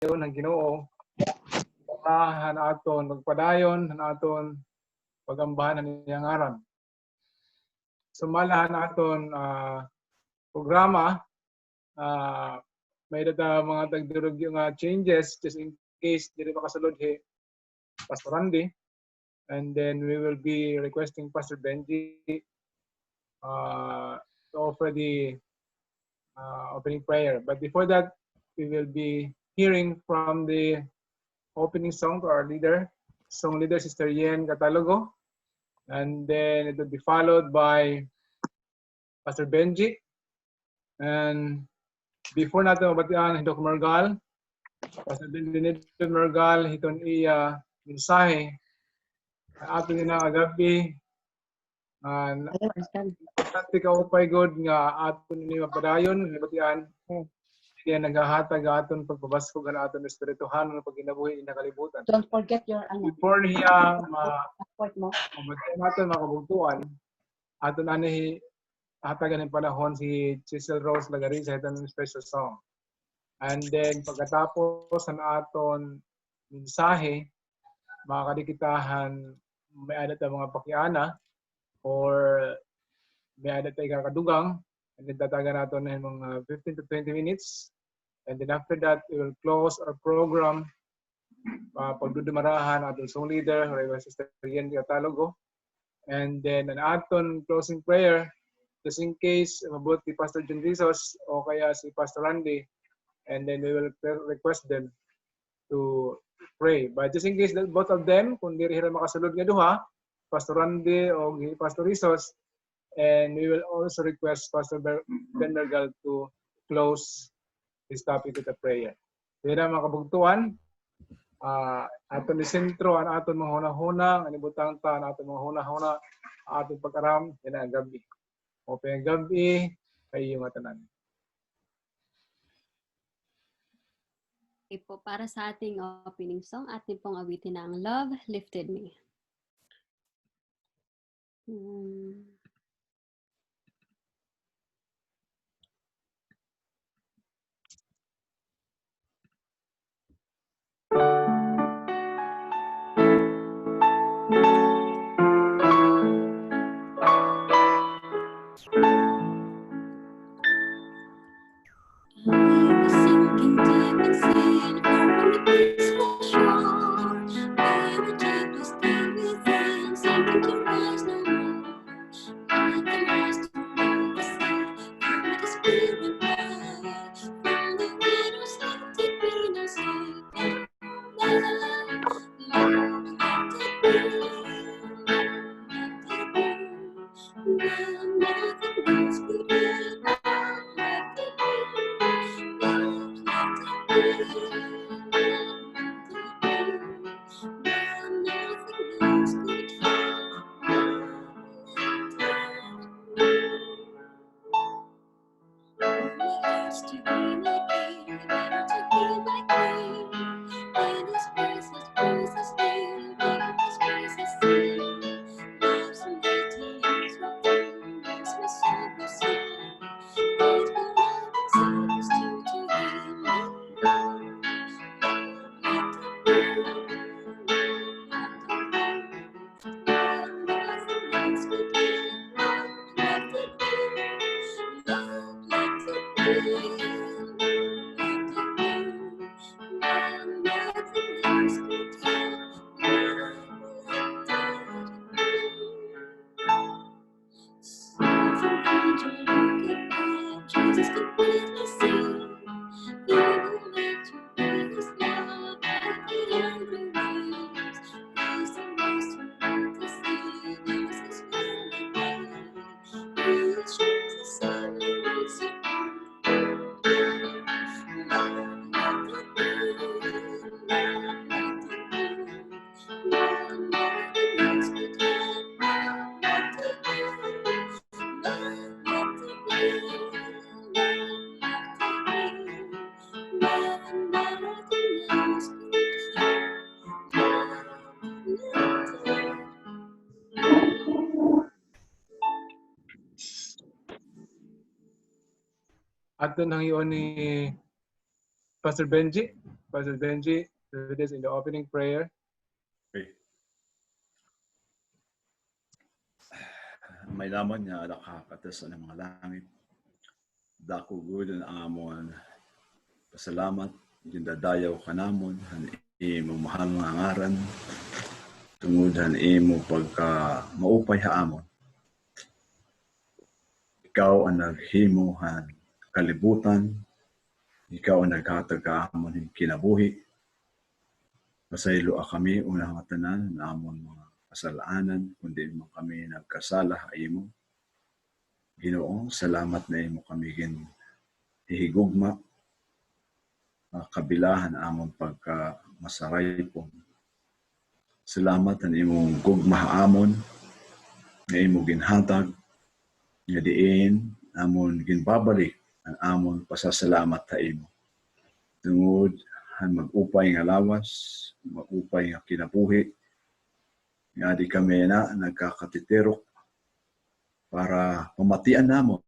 padayon ng Ginoo. Aton magpadayon aton pagambahan ng iyang ngaran. Sumalahan aton programa may data mga tagdurog yung changes just in case dili makasulod Pastor Randy, and then we will be requesting Pastor Benjie to offer the opening prayer. But before that, we will be hearing from the opening song to our song leader, Sister Yhen Catalogo. And then it will be followed by Pastor Benjie. And before natin mabatian, Dr. Mergal, Pastor Benjie Mergal, hiton mensahe ato na agabi. Importante ka upay God nga ato ni mapadayon, mabatian. Kaya naghahatag aton pagpabasko gan aton espirituhan ng pagkinabuhi ina kalibutan. Don't forget your before niya mabatian natin makabugtuan, aton ani hatagan ng panahon si Chisel Rose Lagarin sa itong special song. And then pagkatapos ng aton mensahe, makakadikitahan may adat ang mga pakiana or may adat ay kakadugang. And then tatagan natin ng mga 15 to 20 minutes. And then after that, we will close our program. Pagdudumarahan ating song leader, Sister Yhen Catalogo. And then an aton closing prayer, just in case mabot si Pastor John Risos o kaya si Pastor Randy. And then we will request them to pray. But just in case that both of them, kung di rin makasulod nga duha, Pastor Randy o Pastor Risos, and we will also request Pastor Mergal to close this topic with a prayer. Hindi na makabugtuan. Aton ni sentro, ang aton mga huna-huna, ang ibutang ta, ang aton mga huna-huna, aton pag-aram, yan ang gabi. O ang gabi, ay yung atanan. Okay po, para sa ating opening song, ating pong awitin ang Love Lifted Me. Ato nang iyon ni Pastor Benjie. Pastor Benjie, lead us in the opening prayer. Okay. May laman niya nakakatas ng mga langit. Dako gudon amon. Pasalamat yung dadayaw ka namon. Imo mahal nga ngaran. Tungudan imo pagka maupay haamon. Ikaw ang naghimuhan kalibutan. Ikaw ang naghatag kaamon ng kinabuhi. Pasaylo kami unang tanan na amon mga kasalanan, kundi mo kami nagkasala imo. Ginoo, salamat na imo kami hihigugma, kabilahan amon pagka masaray po. Salamat ang imong gugma amon, na imo ginhatag, nga diin amon ginbabalik ang amon pasasalamat ta imo. Tungod ang mag-upay nga lawas, mag-upay nga kinabuhi, nga di kami na nagkakatitirok para pamatian namon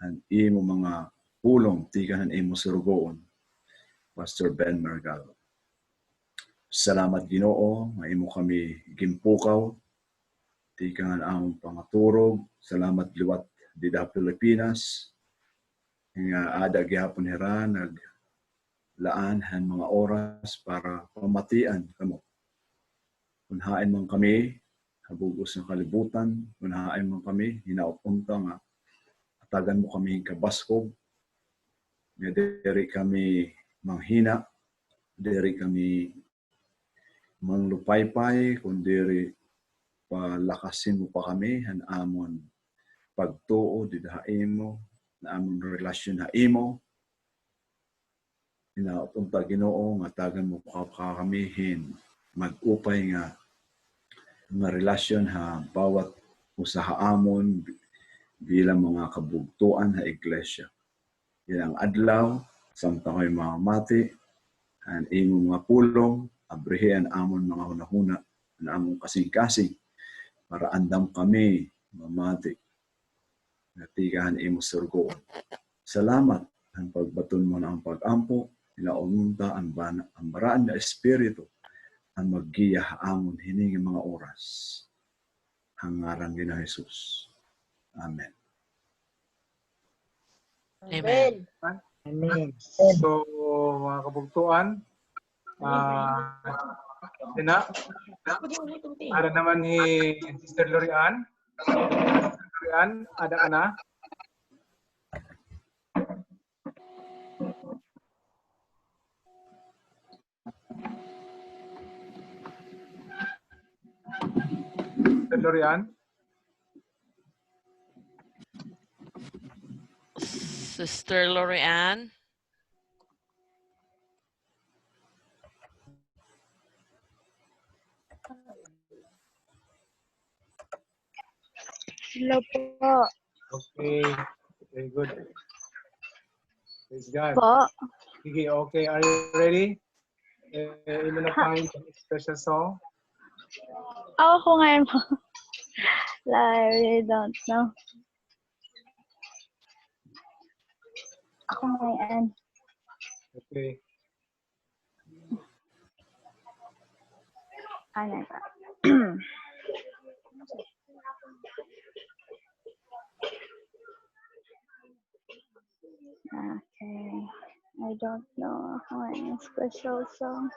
ang imo mga pulong tikan ang imo surugoon, Pastor Ben Mergal. Salamat Ginoo nga imo kami gimpukaw tikan ang among pangaturog. Salamat liwat dida Pilipinas nga ada gyapon hira naglaan han mga oras para pamatian kamo. Unhain man kami habugos ng kalibutan, unhain man kami hinaupunta nga atagan mo kami kabaskog, nga diri kami manghina, diri kami manglupaypay, kundi palakasin mo pa kami han amon pagtuo dida imo, na amon relasyon ha imo. Hinaupunta Ginoo nga tagan mo pa kami mag-upay nga relasyon ha bawat usaha amon bilang mga kabugtuan ha iglesia. Yan ang adlaw, samtang ko'y mga mati, ang imong mga pulong, abrihin amon mga hunahuna, ang among kasing-kasing, para andam kami mamati. Natigahan imo surgoon. Salamat ang pagbaton mo na ang pag-ampo, ilaumunta ang baraan na espiritu, ang maggiya amon hiningi mga oras. Ang ngaran ni Jesus. Amen. Amen. Amen. So, mga kabugtuan, ada naman ni Sister Lorian. Sister Lorian, ada ka na? Sister Lorian? Sister Lorian. Hello po. Okay. Very good. Praise God. Po. Sige, okay. Are you ready? Imo na pang special song? Ako ngayon po. I really don't know. Ako ngayon. Okay. Ano ba? Okay. I don't know any special song.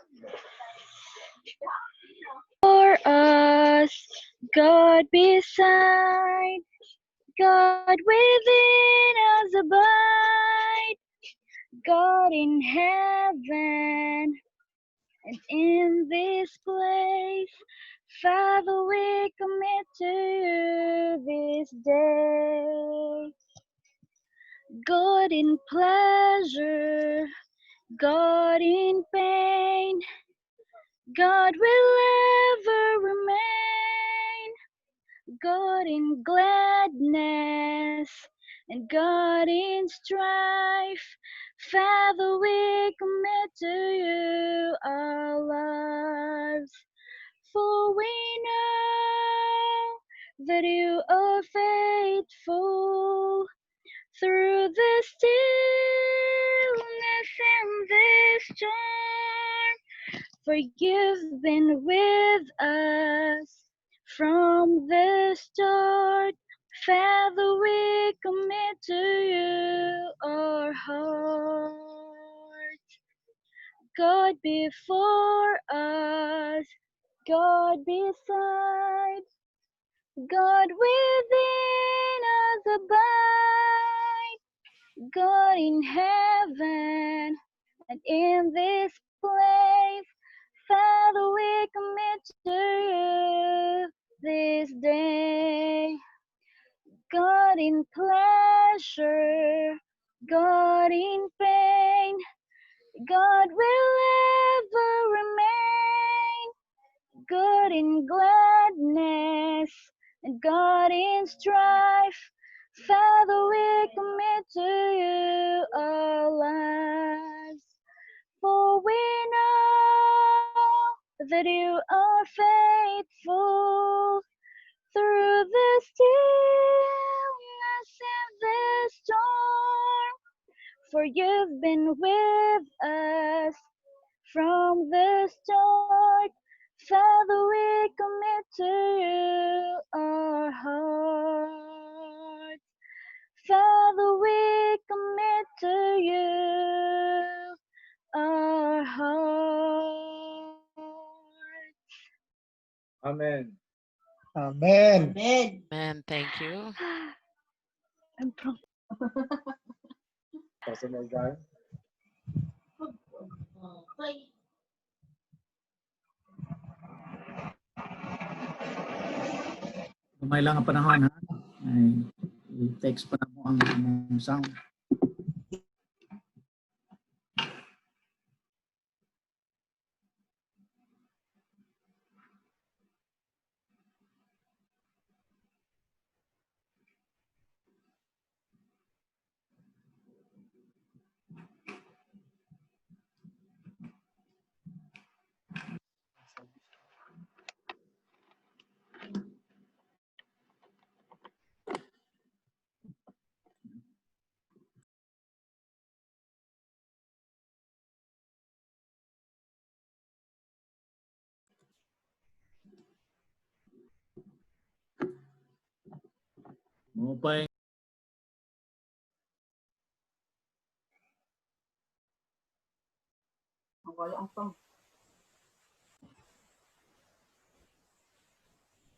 For us, God beside, God within us abide, God in heaven and in this place. Father, we commit to you this day. God in pleasure, God in pain, God will ever remain. God in gladness and God in strife. Father, we commit to you our lives. For we know that you are faithful. Through the stillness and the storm, for you've been with us from the start. Father, we commit to you our heart. God before us, God beside, God within us abide, God in heaven and in this place. Father, we commit to you this day. God in pleasure, God in pain, God will ever remain. God in gladness and God in strife. Father, we commit to you our lives. For we know that you are faithful through the stillness and the storm. For you've been with us from the start. Father, we commit to you our heart. Father, we commit to you our heart. Amen. Amen. Amen. Thank you. I'm from Pastor Mergal. Gamay lang ang panahon, ha? Ay, i-text pa na mo ang sound. Mo pa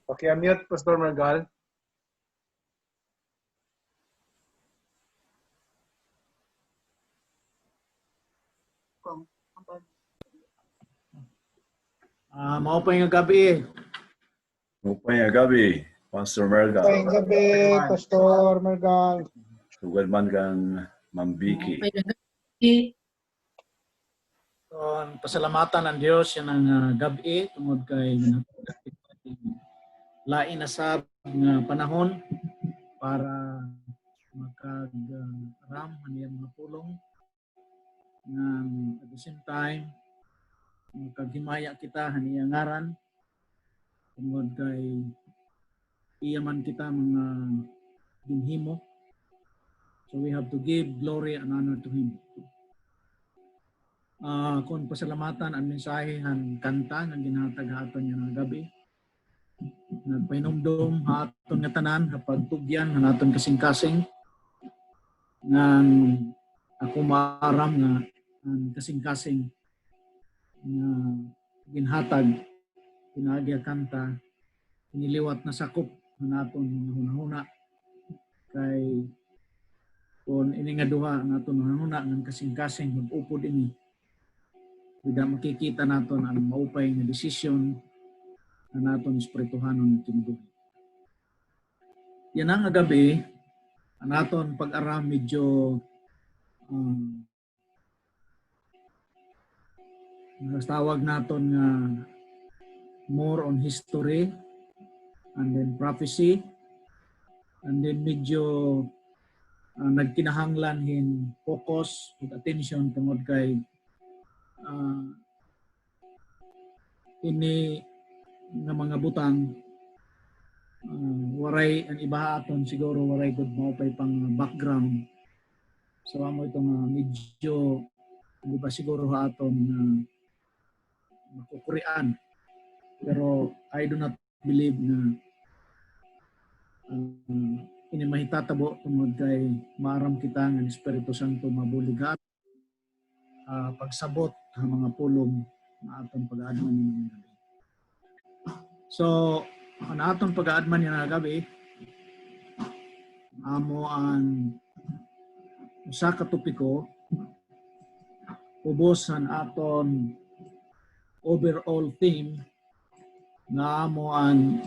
Paki-unmute, Pastor Mergal. mao pa yung gabi. Upay gabi, Pastor Mergal. Ngayong gabi, Pastor Mergal. Sugad man kang Mambiki. So, pasalamatan ang Diyos yan ang gabi tungod kay lain na sa panahon para makag-ram ang mga pulong na at the same time magkagimaya kita haniyang ngaran tungod kay iyaman kita mga ginhimo. So we have to give glory and honor to Him. Kung pasalamatan ang mensahe ng kanta ng ginhatag-haton niya ng gabi. Nagpainumdum haton nga tanan kapag tugyan ng aton kasing-kasing ng ako maaram nga ang kasing-kasing na ginhatag pinagya kanta iniliwat na sakop ng aton hunahuna kay kung ini nga duha ng aton hunahuna ng kasing-kasing mag-upod ini tidak makikita naton ang maupay nga desisyon na naton espirituhanon ng tinuod. Yan ang gabi ang aton pag-aram medyo tawag naton nga more on history and then prophecy and then medyo nagkinahanglan hin focus with attention tungod kay ini nga mga butang waray ang iba aton siguro waray good mo pay pang background so amo itong medyo di ba siguro aton kukurian. Pero I do not believe na ini mahitatabo tungod kay maaram kita ng Espiritu Santo mabuligat pagsabot ang mga pulong na atong pag-aadman ng gabi. So, ang atong pag-aadman ng gabi, amo ang usa ka topiko ubos ang aton overall theme na amo ang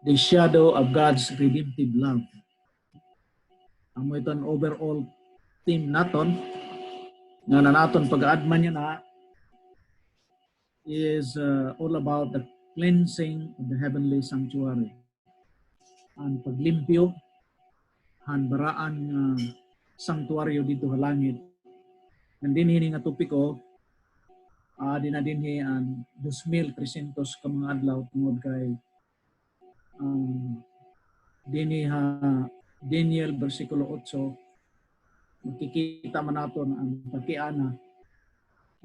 the shadow of God's redemptive love. Amo ito ang overall theme naton nga na naton pag-aadman niya na is all about the cleansing of the heavenly sanctuary. Ang paglimpyo, ang baraan nga sanctuaryo dito sa langit. Nandinhi nga topiko, dinadinhi ang 2,300 ka mga adlaw tungod kay dinhi ha Daniel versikulo 8, makikita man naton ang pagkiana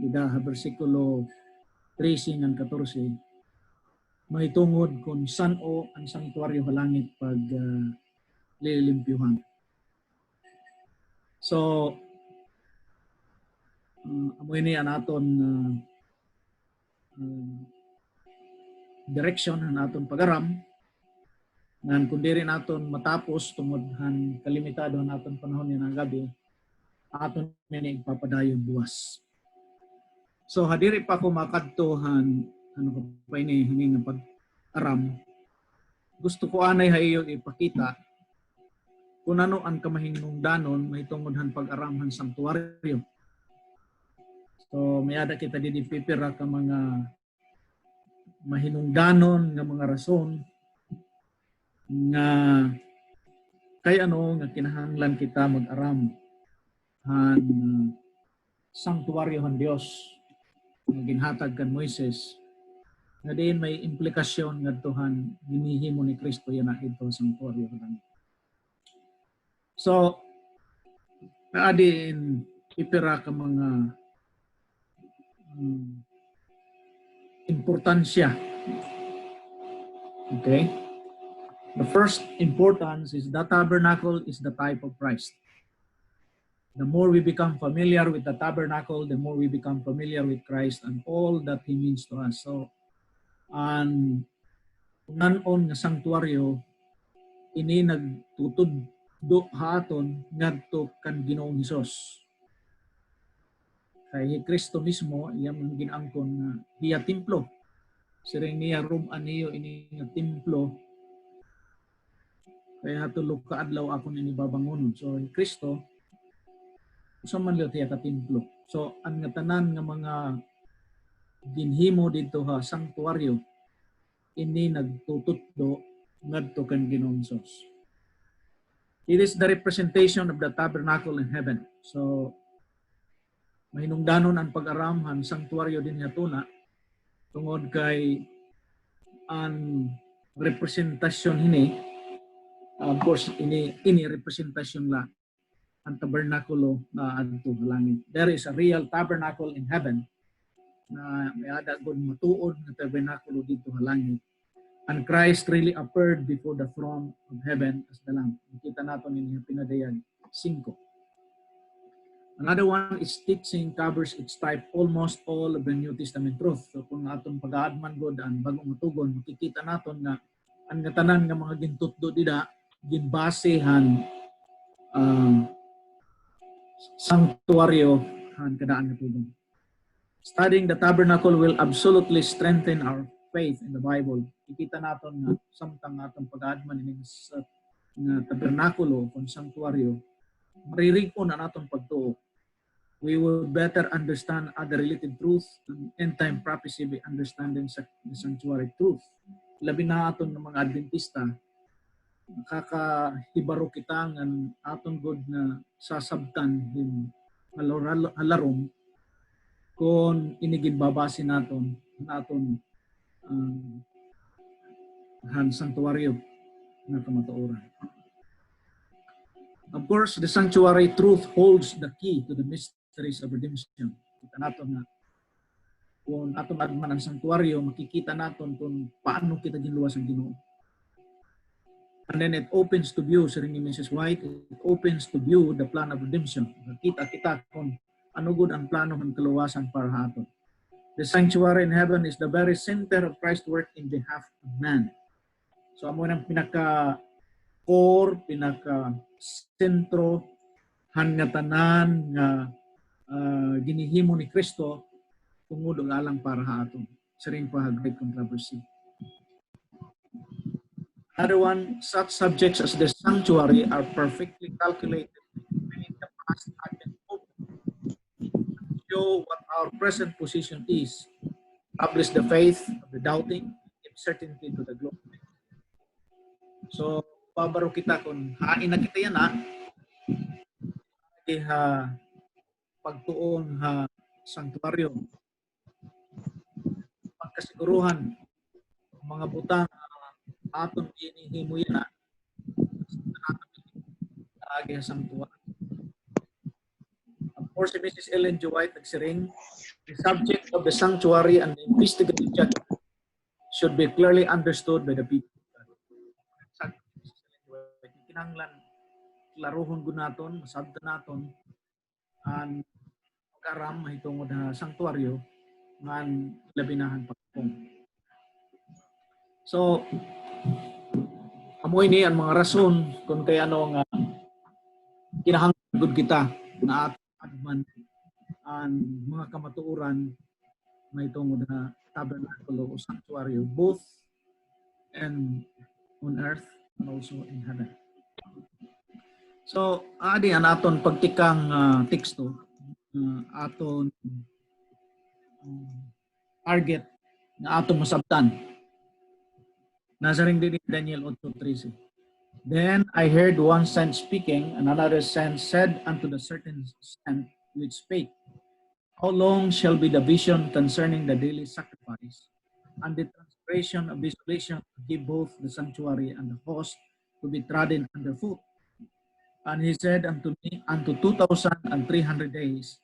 ida ha versikulo 13 hanggang 14 mahitungod kung saan-o ang sanctuaryo sa langit pag lilimpyuhan. So, amoy ni ang aton direction ang aton pag-aram ngan kundi rin aton matapos tungod han kalimitado ang aton panahon ni nga gabi aton ni ipapadayon buwas. So hadiri pa ko makadto han ano ko pa ini hinging pag-aram. Gusto ko anay hayo ipakita kung ano ang kamahinungdanon mahitungod han pag-aram han sanctuaryo. So may ada kita didi pipira ka mga mahinungdanon nga mga rason nga kay ano nga kinahanglan kita mag-aram han sanctuaryo han Dios nga ginhatag kan Moises nga diin may implikasyon ngadto han ginihimo ni Kristo yan na ito sanctuaryo han. So naadin ipira ka mga importansya. Okay? The first importance is that tabernacle is the type of Christ. The more we become familiar with the tabernacle, the more we become familiar with Christ and all that He means to us. So, ang nanon nga sanctuaryo, ini nagtutuddo haton ngadto kan Ginoong Hesus. Kay Kristo mismo, iyang ginangkon na hiya templo. Siring niya room aniyo ini nga templo. Kaya tulo ka adlaw ako nini babangon. So Kristo usa man liyo tiya ka templo. So ang tanan nga mga ginhimo dito ha sanctuaryo ini nagtutuddo ngadto kan Ginoong Hesus. It is the representation of the tabernacle in heaven. So mahinungdanon ang pag-aram han sanctuaryo din hatuna tungod kay ang representasyon hini. Of course, ini representasyon la ang tabernakulo na adto sa langit. There is a real tabernacle in heaven na may ada gud matuod na tabernakulo dito sa langit. And Christ really appeared before the throne of heaven as the Lamb. Kita nato ini pinadayag 5. Another one is teaching covers its type almost all of the New Testament truth. So kung atong pag-aadman gud ang bagong matugon, makikita naton nga ang tanan nga mga gintutdo dida ginbasehan sanctuaryo han kadaan nga tugon. Studying the tabernacle will absolutely strengthen our faith in the Bible. Ikita naton nga samtang atong pag-aadman ini sa tabernakulo kon sanctuaryo, maririg-on ang atong pagtuo. We will better understand other related truth and end-time prophecy by understanding the sanctuary truth. Labi na aton ng mga Adventista, nakakahibaro kita ng aton good na sasabtan yung halarom kung inigin babasi naton han sanctuaryo na kamatuoran. Of course, the sanctuary truth holds the key to the mysteries of redemption. Kita naton na kung aton agman ang sanctuaryo, makikita naton kung paano kita ginluwas ang Ginoo. And then it opens to view, sa ring ni Mrs. White, it opens to view the plan of redemption. Nakita kita kung ano gud ang plano ng kaluwasan para aton. The sanctuary in heaven is the very center of Christ's work in behalf of man. So amo nang pinaka-core, pinaka-sentro, nga tanan nga ginihimo ni Kristo tungod og alang para aton. Sa ring pa great controversy. Another one, such subjects as the sanctuary are perfectly calculated in the past and in hope to show what our present position is, establish the faith of the doubting, give certainty to the glory. So, pabaro kita kung hain na kita yan pagtuon sanctuaryo, pagkasiguruhan, mga butang aton hinihimo yan agi sanctuary. Of course, si Mrs. Ellen G. White nagsiring, the subject of the sanctuary and the investigative judgment should be clearly understood by the people. Kinanglan klaruhon gud naton, masabtan naton ang pag-aram mahitungod sa sanctuaryo ngan labinahan pagpong. So, amoy ni ang mga rason kung kay ano nga kinahanglan gud kita na agman ang mga kamatuoran mahitungod sa tabernacle o sanctuaryo, both and on earth and also in heaven. So, adi ang aton pagtikang teksto, aton target na aton masabtan. Nasa ring din Daniel 8:13. Then I heard one saint speaking, and another saint said unto the certain saint which spake, how long shall be the vision concerning the daily sacrifice, and the transgression of desolation to give both the sanctuary and the host to be trodden underfoot? And he said unto me, unto 2,300 days,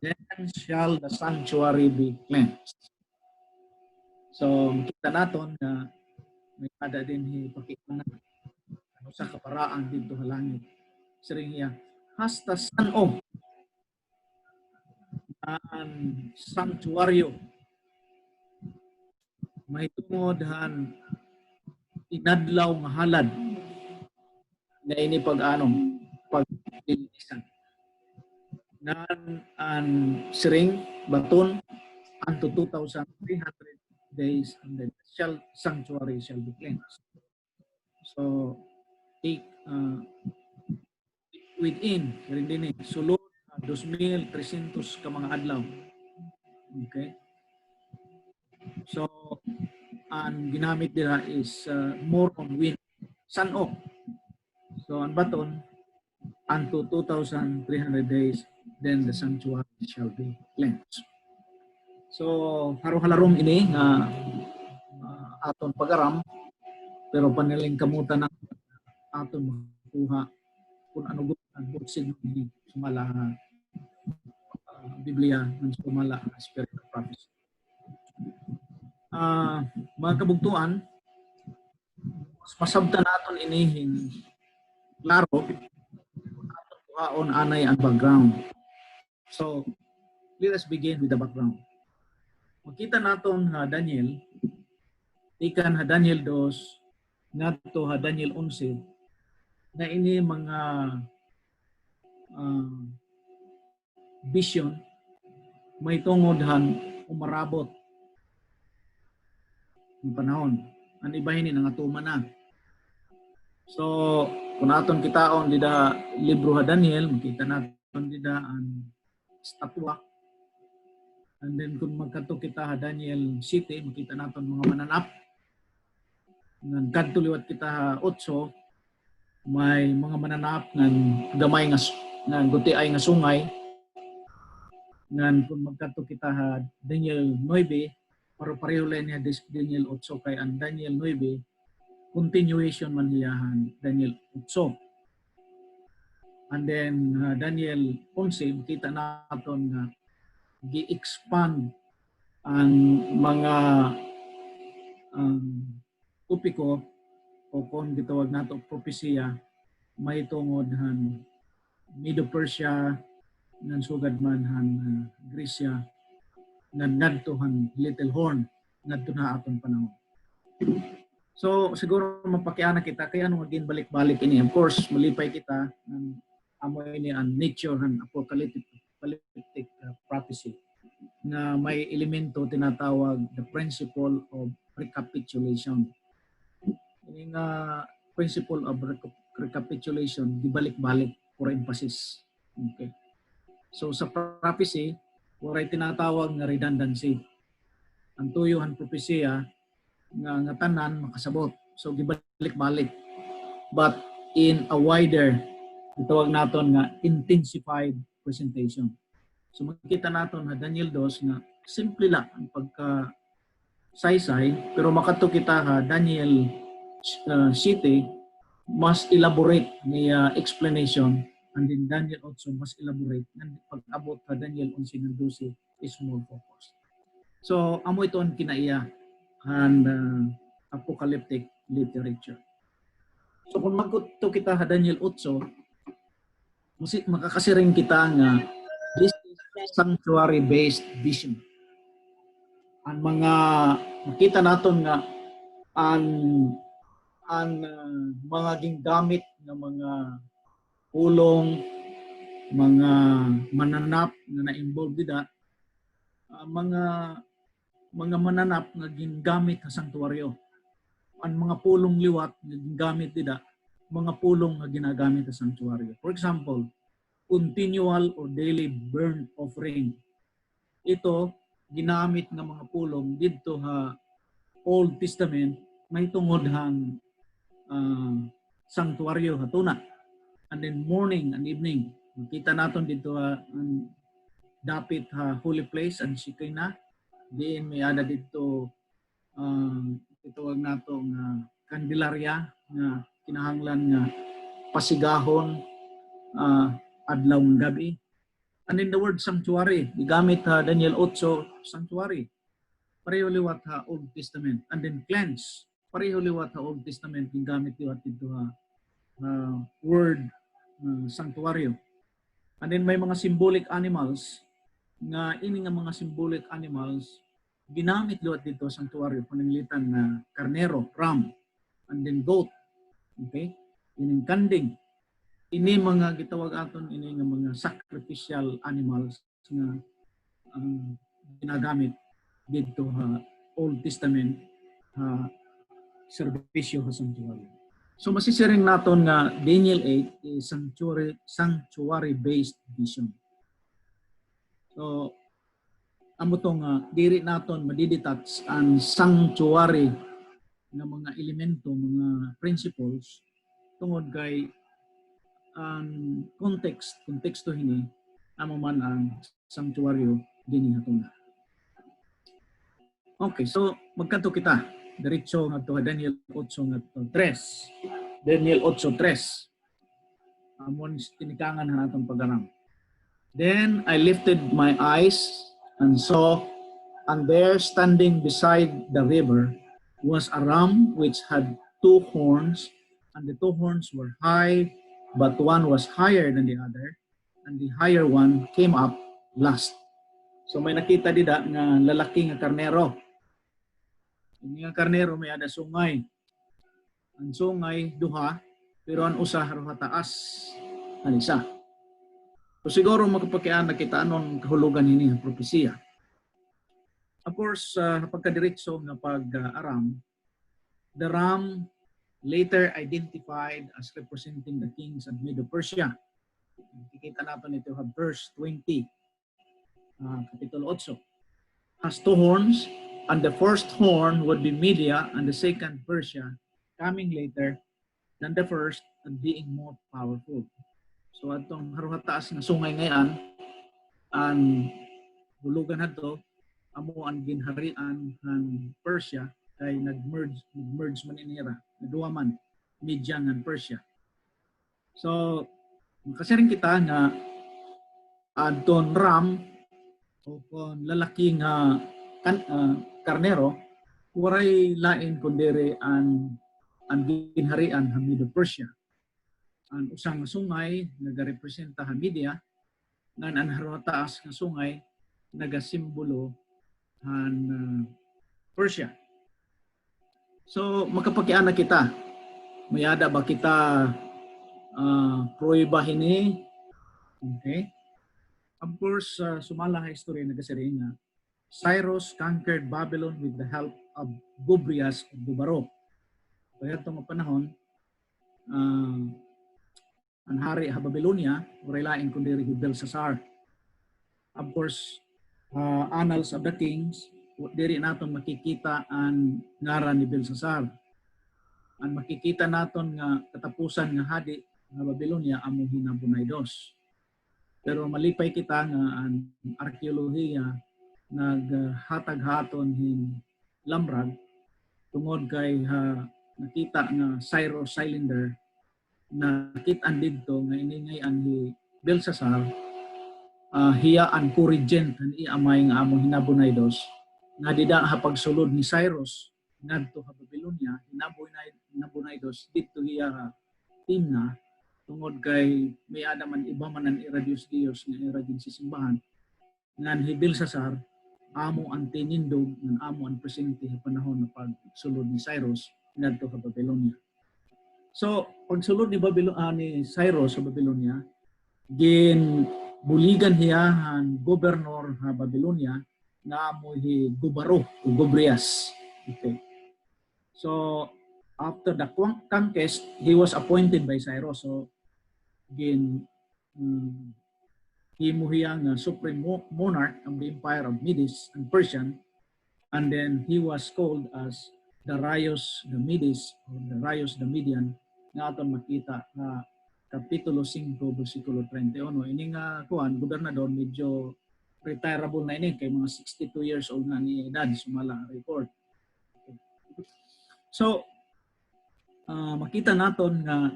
then shall the sanctuary be cleansed. So, kita naton na may kada din ipakita na sa kaparaan dito sa langit. Siring niya, hasta san-o ang sanctuaryo may tungod inadlaw nga halad na ini pag-ilisan. Nan ang siring baton unto 2,300 days and then sanctuary shall be cleansed. So take within rin din sulod 2,300 ka mga adlaw. Okay? So ang ginamit nila is more on wind, sun-o. So ang baton unto 2,300 days, then the sanctuary shall be cleansed. So haro-halarom ini nga aton pag-aram, pero paniling kamutan na aton makuha kung ano ang buksin ni sumala Biblia ng sumala spirit of prophecy. Mga kabugtuan, masabtan naton inihin klaro aton kuhaon anay ang background. So let us begin with the background. Makita naton Daniel, ikan Daniel 2 ngadto Daniel 11 na ini mga vision may tungod umarabot ng panahon. Ang ibahin ng atuma na. So, kung aton kitaon dida libro Daniel, makita naton dida ang statwa. And then kung magkadto kita Daniel City, makita naton mga mananap. Ngan kadto liwat kita 8, may mga mananap ng gamay nga gutiay nga sungay. Ngan kung magkadto kita Daniel 9, pareho lang niya Daniel 8 kay ang Daniel 9 continuation man hiyahan Daniel 8. And then Daniel 11 kita naton nga gi-expand ang mga upiko o kung gitawag nato propesya may tungod han Medo Persia ngan sugad man han Grisya ngan ngadto han Little Horn ngadto na aton panahon. So siguro mapakiana kita kay ano maging balik-balik ini. Of course, malipay kita ng amo ini ang nature ng apocalyptic prophecy na may elemento tinatawag the principle of recapitulation. Ini nga principle of recapitulation, dibalik-balik for emphasis. Okay. So sa prophecy, waray tinatawag nga redundancy. Ang tuyo ang propesya nga tanan makasabot. So gibalik-balik. But in a wider, itawag naton nga intensified presentation. So makita naton na Daniel 2 nga simple lang ang pagka saysay, pero makato kita ha Daniel City mas elaborate niya explanation, and then Daniel also mas elaborate ng pag-abot sa Daniel 11:12 is more focused. So amo ito ang kinaiya and apocalyptic literature. So kung magkuto kita sa Daniel 8, makakasiring kita nga this is sanctuary-based vision. Ang mga makita naton nga ang mga ginggamit ng mga pulong, mga mananap na na-involve dida, mga mananap na ginggamit sa sanktuaryo. Ang mga pulong liwat na ginggamit dida, mga pulong na ginagamit sa sanktuaryo. For example, continual or daily burnt offering. Ito ginamit ng mga pulong dito sa Old Testament may tungod hang sanktuaryo hatuna. And then morning and evening, makita naton dito ang dapit ha holy place and Shekinah. Diin may ada dito itawag nato nga kandilarya nga kinahanglan nga pasigahon adlaw ng gabi. And in the word sanctuary, gigamit ha Daniel 8, sanctuary. Pareho liwat ha Old Testament. And then cleanse. Pareho liwat ha Old Testament, gigamit liwat dito ha word sanctuaryo. And then may mga symbolic animals nga ini nga mga symbolic animals ginamit liwat dito sa sanctuaryo pananglitan na karnero, ram, and then goat. Okay? Ining kanding. Ini mga gitawag aton ini nga mga sacrificial animals nga ginagamit dito ha Old Testament serbisyo sa sanctuary. So masisiring naton nga Daniel 8 is sanctuary-based vision. So amo tong diri naton madidetach ang sanctuary nga mga elemento, mga principles tungod kay ang konteksto hini amo man ang sanctuaryo dinhi hatuna. Okay, so magkanto kita diretso ngadto Daniel 8:3. Daniel 8:3. Amon tinikangan naton pag-aram. Then I lifted my eyes and saw, and there standing beside the river was a ram which had 2 horns, and the 2 horns were high, but one was higher than the other, and the higher one came up last. So may nakita dida nga lalaki nga karnero. Ang nga karnero may ada sungay. Ang sungay duha, pero ang usa haro taas. Ang isa. So siguro makapakian na kita anon kahulugan ini ang propesya. Of course, pagkadiretso nga pag-aram, the ram later identified as representing the kings of Medo Persia. Kikita natin ito sa verse 20, Kapitulo 8. Has 2 horns, and the first horn would be Media, and the second Persia, coming later than the first and being more powerful. So atong haruhataas na sungay ngayon, ang hulugan nato, amo ang ginharian ng Persia, kay nag-merge man inira, naduwa man, Media ng Persia. So, makasiring kita nga adton ram o kung lalaki nga karnero, waray lain kundiri ang ginharian ng Medo Persia. Ang usang sungay nagarepresenta ang media, ngan ang harataas ng sungay nagasimbolo ang Persia. So makapakiana kita, mayada ba kita proiba hini? Okay. Of course, sumala ha history nagasiring nga Cyrus conquered Babylon with the help of Gubrias of Dubaro. Kaya itong panahon, ang hari ha Babylonia, wala kundi Belshazzar. Of course, Annals of the Kings, diri naton makikita ang ngaran ni Belshazzar. Ang makikita naton nga katapusan nga hadi nga Babylonia amo Hinabunaydos. Pero malipay kita nga ang arkeolohiya naghatag-haton hin lamrag tungod kay nakita nga Cyrus cylinder nakit-an didto nga iningayan ni Belshazzar hiya ang co-regent ni amay nga among Hinabunaydos nga dida ha pagsulod ni Cyrus ngadto ha Babylonia Hinabunaydos didto hiya timna tungod kay may adaman iba man ang iradius Dios nga iragin si simbahan ngan hi Belshazzar amo ang tinindog ng amo ang presente sa panahon ng pagsulod ni Cyrus ngadto sa Babylonia. So, pagsulod ni Cyrus sa Babylonia, buligan niya ang gobernador sa Babylonia na amo hi Gubaro o Gubrias. Okay. So, after the conquest, he was appointed by Cyrus. So, himuhiyang supreme monarch of the Empire of Medes and Persian, and then he was called as the Rios the Medes or the Rios the Median nga aton makita na Kapitulo 5, versikulo 31. Ini nga kuan gobernador medyo retireable na ini kay mga 62 years old na ni edad sumala report. So makita naton nga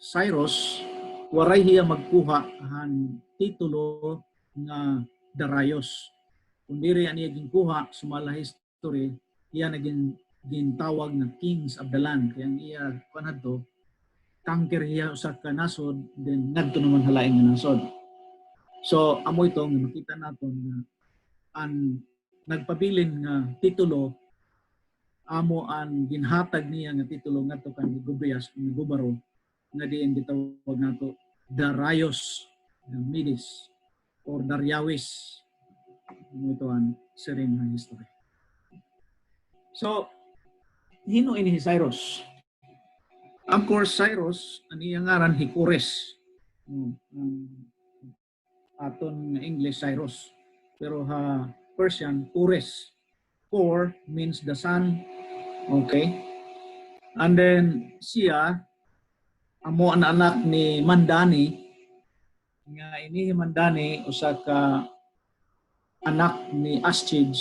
Cyrus waray hiya magkuha ang titulo nga Darius. Kung diri niya ginkuha sumala history, hiya naging gintawag na kings of the land. Kaya iya kanadto conquer hiya usa ka nasod then ngadto naman halaing nga nasod. So amo ito nga makita naton nga ang nagpabilin nga titulo amo ang ginhatag niya nga titulo ngadto kan Gubrias ni Gubaro nga diin gitawag nato Darius the Medes or Dariawis. Ito ang siring nga history. So, hino ini Cyrus? Of course, Cyrus, ang iyang ngaran Hikores. Aton English Cyrus. Pero Persian, Kores. Kor means the sun. Okay. And then siya, amo ang anak ni Mandani. Nga ini Mandani, usa ka anak ni Aschig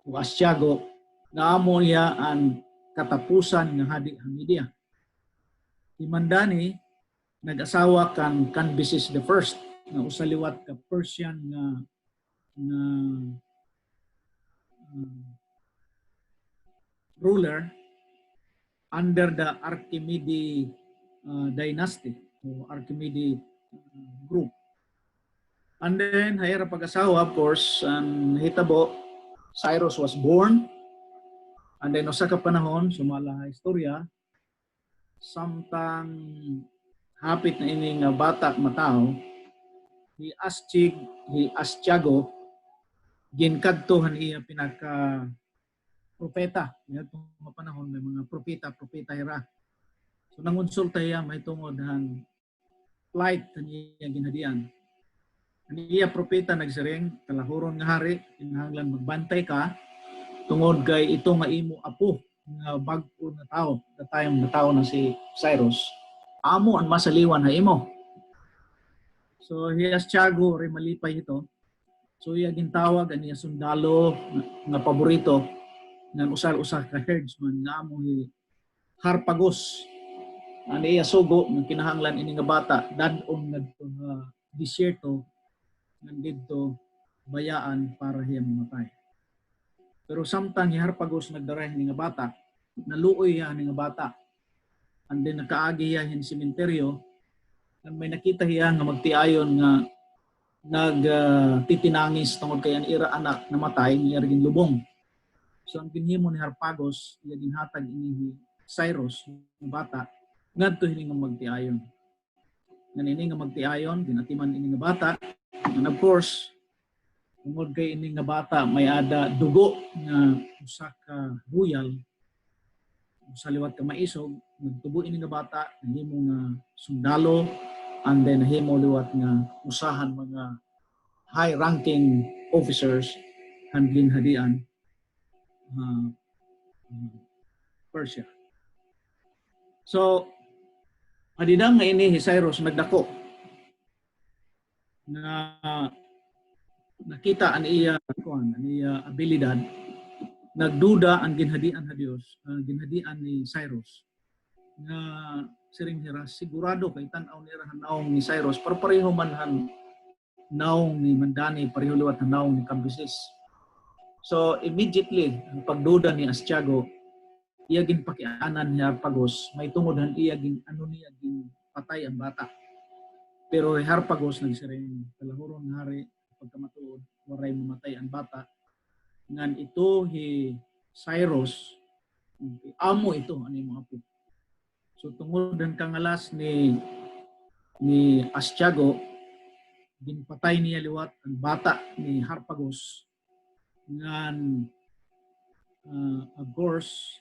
o Asyago, na amo niya ang katapusan ng hadi Hamidia. Si Mandani nag-asawa kan Cambyses the First na usaliwat ka Persian na ruler under the Archimede dynasty o Archimede group. And then hayra pag-asawa, of course, hitabo Cyrus was born. And then usa ka panahon sumala istorya samtang hapit na ini nga bata matao hi Astyago ginkadtohan iya pinaka propeta. Ngadtong mga panahon may mga propeta hira. So nangonsulta iya may tungod han flight niya ginhadian. Iya propeta nagsiring kalahuron nga hari kinahanglan magbantay ka tungod kay ito nga imo apo nga bag-o na tao, the time na tao na si Cyrus. Amo ang masaliwan na imo. So hiyas Tiago rin malipay ito. So iya gintawag ang iya sundalo nga paborito nga usar-usar ka herdsman nga amo ni Harpagos. Ano iya sugo ng kinahanglan ini nga bata dadon ngadto nga disyerto nandito bayaan para hiya mamatay. Pero samtang Harpagos nagdaray ni nga bata, naluoy ya ni nga bata. And then nakaagi ya hin sementeryo, and may nakita hiya nga magtiayon nga titinangis tungod kay ang ira anak namatay niya rin lubong. So ang ginhimo ni Harpagos, iya ginhatag ini Cyrus, ng bata, ngadto hini nga magtiayon. Nga magtiayon, ginatiman ini nga bata. And of course, tungod kay ini nga bata, may ada dugo nga usa ka buyal, sa liwat ka maisog, nagtubo ini nga bata, nahimo nga sundalo, and then nahimo liwat nga usahan mga high-ranking officers handling hadian Persia. So, hadidang nga ini Cyrus nagdako na nakita ang iya abilidad, nagduda ang ginhadian ha Dios, ginhadian ni Cyrus nga siring hira sigurado kay tan-aw nira naong ni Cyrus pareho man han naong ni Mandani, pareho liwat naong ni Cambyses. So immediately ang pagduda ni Astyago, iya ginpakianan niya Harpagos, may tungod han iya niya patay ang bata. Pero Harpagos nagsiring kalahuron hari pagkamatuod waray mamatay ang bata. Ngan ito Cyrus amo ito ani mga apo. So tungod ang kangalas ni Astyago, ginpatay niya liwat ang bata ni Harpagos. Ngan of course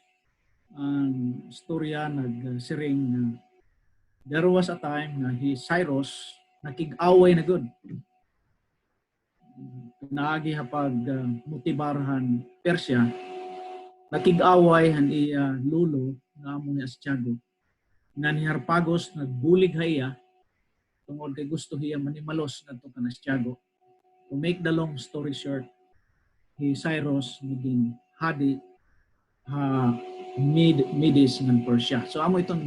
ang storya nagsiring there was a time na Cyrus nakig-away na good. Naagi hapag motibarhan Persia, nakig-away han iya lulo nga amo ni Astyago. Nga ni Harpagos nagbulig haya tungod kay gusto hiya manimalos ngadto kan Astyago. To make the long story short, Cyrus naging hadi Medes ng Persia. So amo itong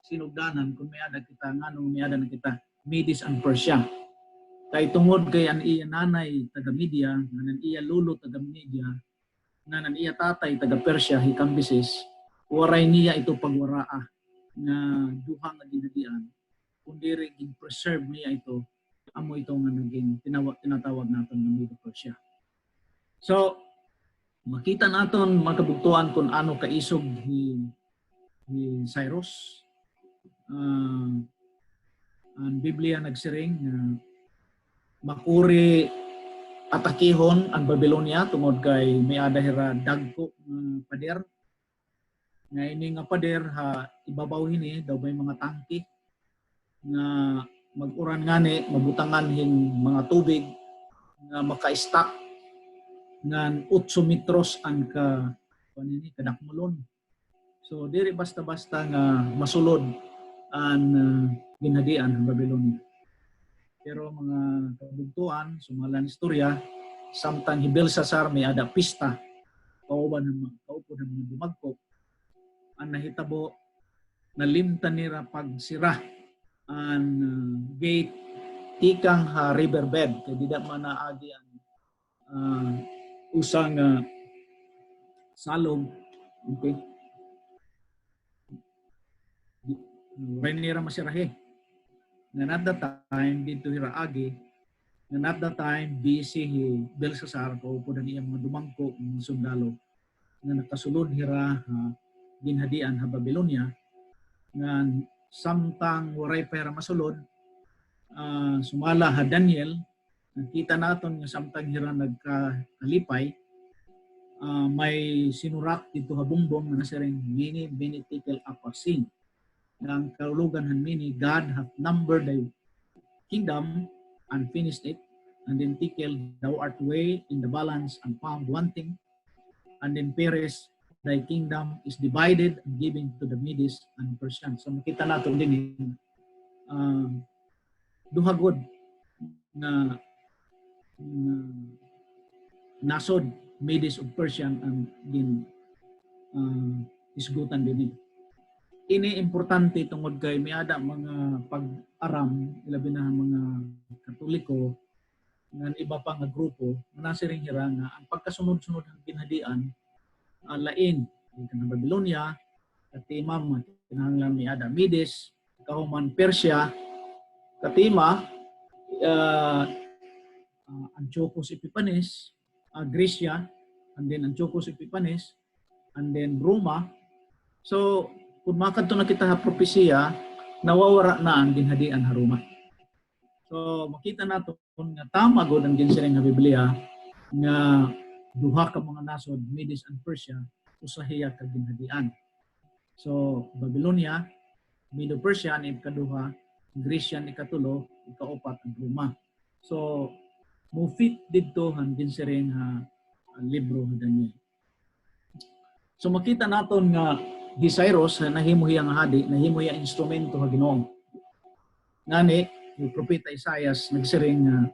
sinugdanan kung may ada kita nganong may ada na kita Medes and Persia. Kay tungod kay an iya nanay taga Media, nan iya lulo taga Media, nan iya tatay taga Persia Cambyses, waray niya ito pagwaraa na duha nga ginhadian. Kundi rin preserve niya ito, amo ito nga naging tinatawag natin ng Medo Persia. So makita naton makabugtuan kung ano kaisog ni Cyrus. Ang Biblia nagsiring na makuri atakihon ang Babylonia tungod kay may adahira dagko pader. Nga ini nga pader ibabaw hini daw may mga tangke nga mag-uran ngani mabutangan hin mga tubig nga maka-stock ngan 8 metros ang kadakmulon. So diri basta-basta nga masulod ang ginhadian ng Babylonia. Pero mga kabugtuan, sumalan istorya, samtang Belsasar may ada pista, kaupo ng mga dumagkop, ang nahitabo, nalimtan nila pagsira ang gate tikang riverbed, kaya di man naagi ang usang salog, okay? Rainira masirahe. And at that time, dito hiraagi, and at that time, busy Belsasar, kaupo na niya mga dumangko, mga sundalo, na nakasulod hira ginhadian ha Babylonia, nga samtang waray pera masulod, sumala ha Daniel, nakita naton nga samtang hira nagkalipay, may sinurak dito ha bumbong na nasiring mini benetical apasin. Ang kaulugan han mini, God hath numbered thy kingdom and finished it, and then tikel, thou art weighed in the balance and found wanting, and then Peres, thy kingdom is divided and given to the Medes and Persians. So makita natin din duhagod na nasod Medes of Persian ang din isgutan din. Ini importante tungod kay may ada mga pag-aram, ilabi na mga Katoliko, ng iba pa nga grupo na nasiring hira nga ang pagkasunod-sunod ng ginhadian lain ng Babylonia katimam kinahanglan ni Adamides kahuman Persia katima Antiochus Epiphanes Grecia and then Antiochus Epiphanes and then Roma. So kung makadto na kita ha propesya nawawara na ang ginhadian ha Roma. So makita nato nga tama gud ang ginsiring nga Biblia nga duha ka mga nasod Medes and Persia usahiya ka ginhadian. So Babylonia, Medo-Persia ni ikaduha, Grecia ni ikatulo, ikaupat ang Roma. So mo fit didto han ginsiring ha libro nga Daniel. So makita naton nga si Cyrus nahimuhi ang hadi, nahimuhi ang instrumento ha Ginoo. Ngani yung propeta Isaias nagsiring nga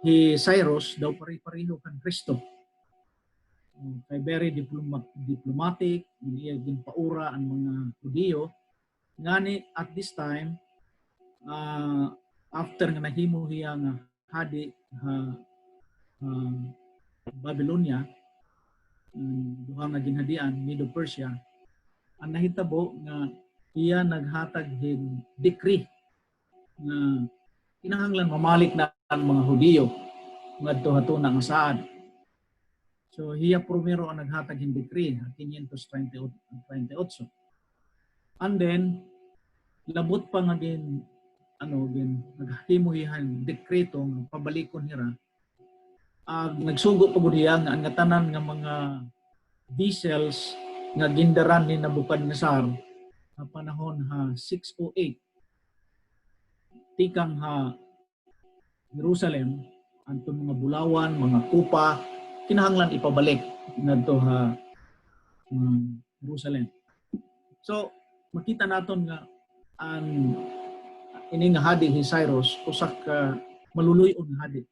si Cyrus daw pari-pareho kan Kristo. Kay very diplomatic, niya ginpaura ang mga Hudiyo. Ngani at this time after nga nahimuhi ang hadi Babylonia, duha nga ginhadian Medo-Persia, ang nahitabo nga iya naghatag hin decree na kinahanglan mamalik na ang mga Hudiyo ngadto hatuna nga saad. So hiya primero ang naghatag hin decree 538. And then labot pa nga gin naghimuhihan dekreto nga pabalikon hira. Nagsugo pa gud hiya nga ang tanan nga mga vessels nga gindaran ni Nabucodonosor sa panahon ha 608 tikang ha Jerusalem antong mga bulawan, mga kupa kinahanglan ipabalik ngadto ha Jerusalem. So makita naton nga ang ini nga hadi ni Cyrus usa ka maluluyon nga hadi.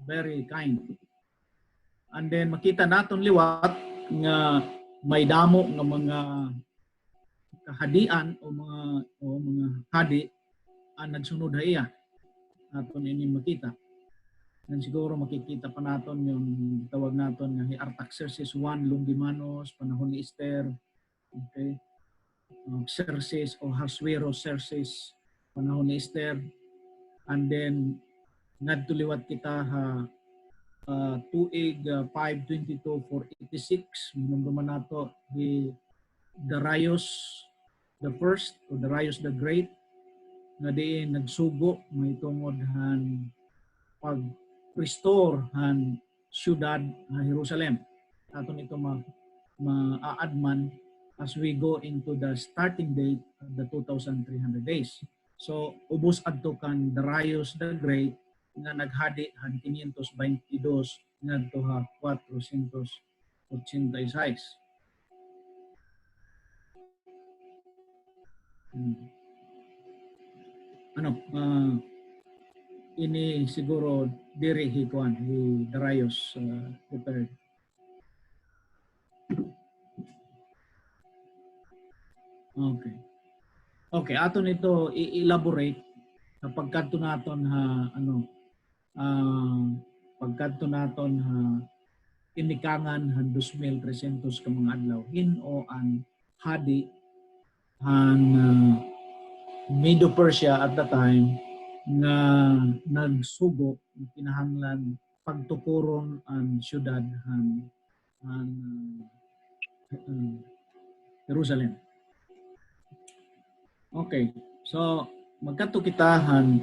Very kind. And then makita naton liwat nga may damo nga mga kahadian o mga hadi ang nagsunod ha iya. Aton ini makita. And siguro makikita pa naton yung tawag naton nga si Artaxerxes I Longimanus panahon ni Esther. Okay. Xerxes o Ahasuerus Xerxes panahon ni Esther. And then ngadto liwat kita ha tuig 522 486 minumduman nato ni Darius the First o Darius the Great nga diin nagsugo may tungod han pag-restore han syudad na Jerusalem. Aton ito ma-aadman as we go into the starting date of the 2,300 days. So ubos adto kan Darius the Great nga naghadi han 522 ngadto ha 486. Ini siguro diri hikuan ni Darius prepared. Okay, aton ito i-elaborate kapag kadto naton ha pagkadto naton ha inikangan han 2,300 ka mga adlaw hino ang hadi han Medo-Persia at the time nga nagsugo kinahanglan pagtukuron ang syudad han Jerusalem. Okay, so magkadto kita han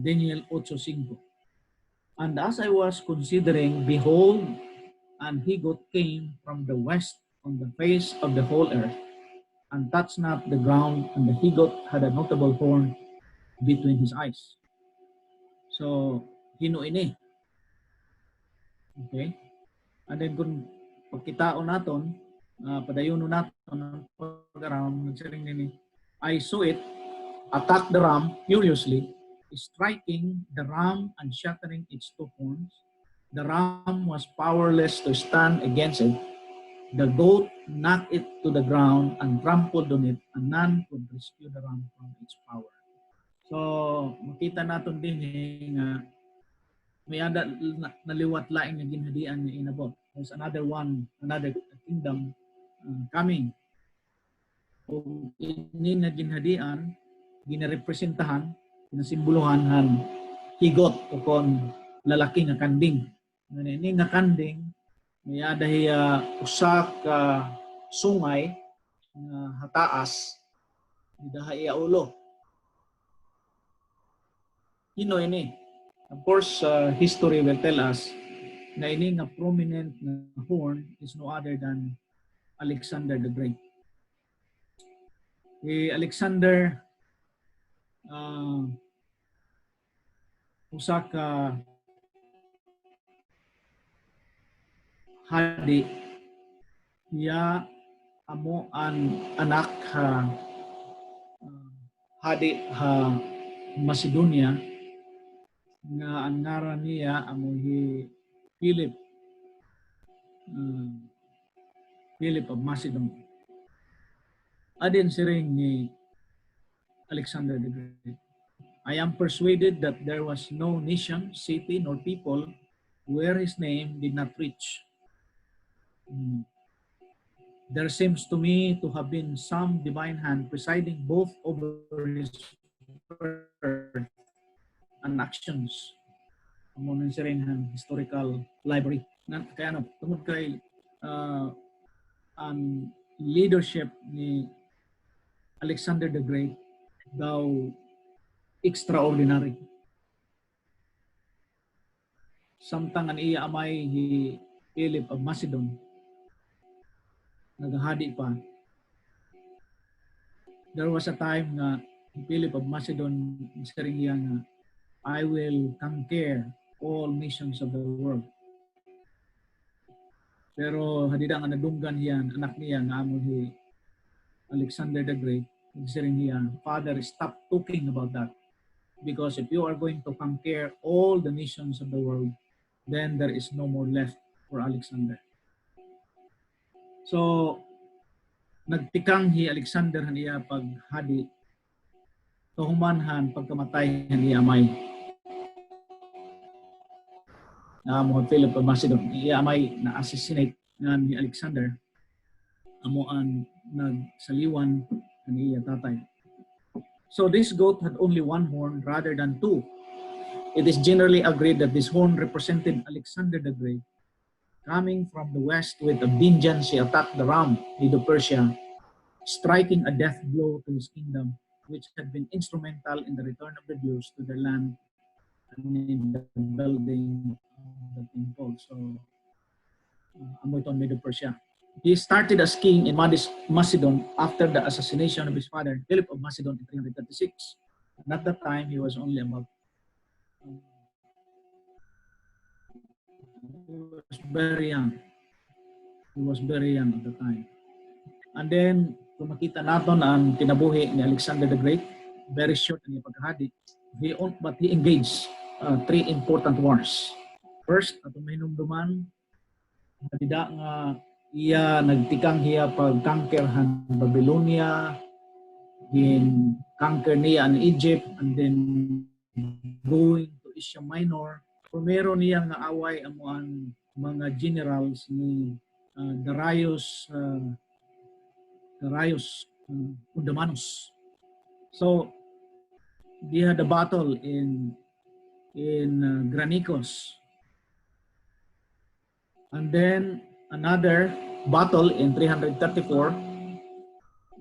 Daniel 8:5. And as I was considering, behold, an he-goat came from the west on the face of the whole earth, and touched not the ground, and the he-goat had a notable horn between his eyes. So, hino ini. Okay? And then kung pagkitaon naton, padayonon naton ang pag-aram, nagsiring nini, I saw it attack the ram furiously, striking the ram and shattering its two horns. The ram was powerless to stand against it. The goat knocked it to the ground and trampled on it, and none could rescue the ram from its power. So makita naton din nga may ada naliwat laing nga ginhadian ni inabot. There's another kingdom coming. O ini nga ginhadian ginarepresentahan, ginasimbolohan han higot o kon lalaki nga kanding. Ini nga kanding may ada hiya usa ka sungay nga hataas idaha iya ulo. Hino ini? Of course, history will tell us na ini nga prominent na horn is no other than Alexander the Great. Alexander usa ka hadi ya amo an anak hadi Macedonia nga ang ngaran niya amo Philip of Macedon. Adin siring ni Alexander the Great. I am persuaded that there was no nation, city, nor people where his name did not reach. There seems to me to have been some divine hand presiding both over his birth and actions. Among ang historical library. Kaya ano, tungod kay ang leadership ni Alexander the Great daw extraordinary. Samtang ang iya amay Philip of Macedon naghahadi pa. There was a time na Philip of Macedon saring iya nga I will conquer all nations of the world. Pero hadida nga nadunggan hiyan anak niya nga amo Alexander the Great. Saring niya, Father, stop talking about that. Because if you are going to conquer all the nations of the world, then there is no more left for Alexander. So, nagtikang Alexander niya paghadi, kahumanhan pagkamatay niya amay. Amo Philip of Macedon, niya amay na-assassinate nga ni Alexander. Amo ang nagsaliwan niya tatay. So this goat had only one horn rather than two. It is generally agreed that this horn represented Alexander the Great. Coming from the west with a vengeance, he attacked the Ram, Medo-Persia, striking a death blow to his kingdom, which had been instrumental in the return of the Jews to their land and in the building of the temple. So, amo ito Medo-Persia. He started as king in Macedon after the assassination of his father, Philip of Macedon, in 336. And at that time, he was only about he was very young. He was very young at the time. And then, kung makita natin ang kinabuhi ni Alexander the Great, very short ang pagkahadi, but he engaged three important wars. First, atong mahinumduman, hadida nga iya nagtikang hiya pag-conquerhan Babylonia, conquer niya ang Egypt, and then going to Asia Minor. Primero niya nga away ang mga generals ni Darius Undamanus. So they had a battle in Granicus, and then another battle in 334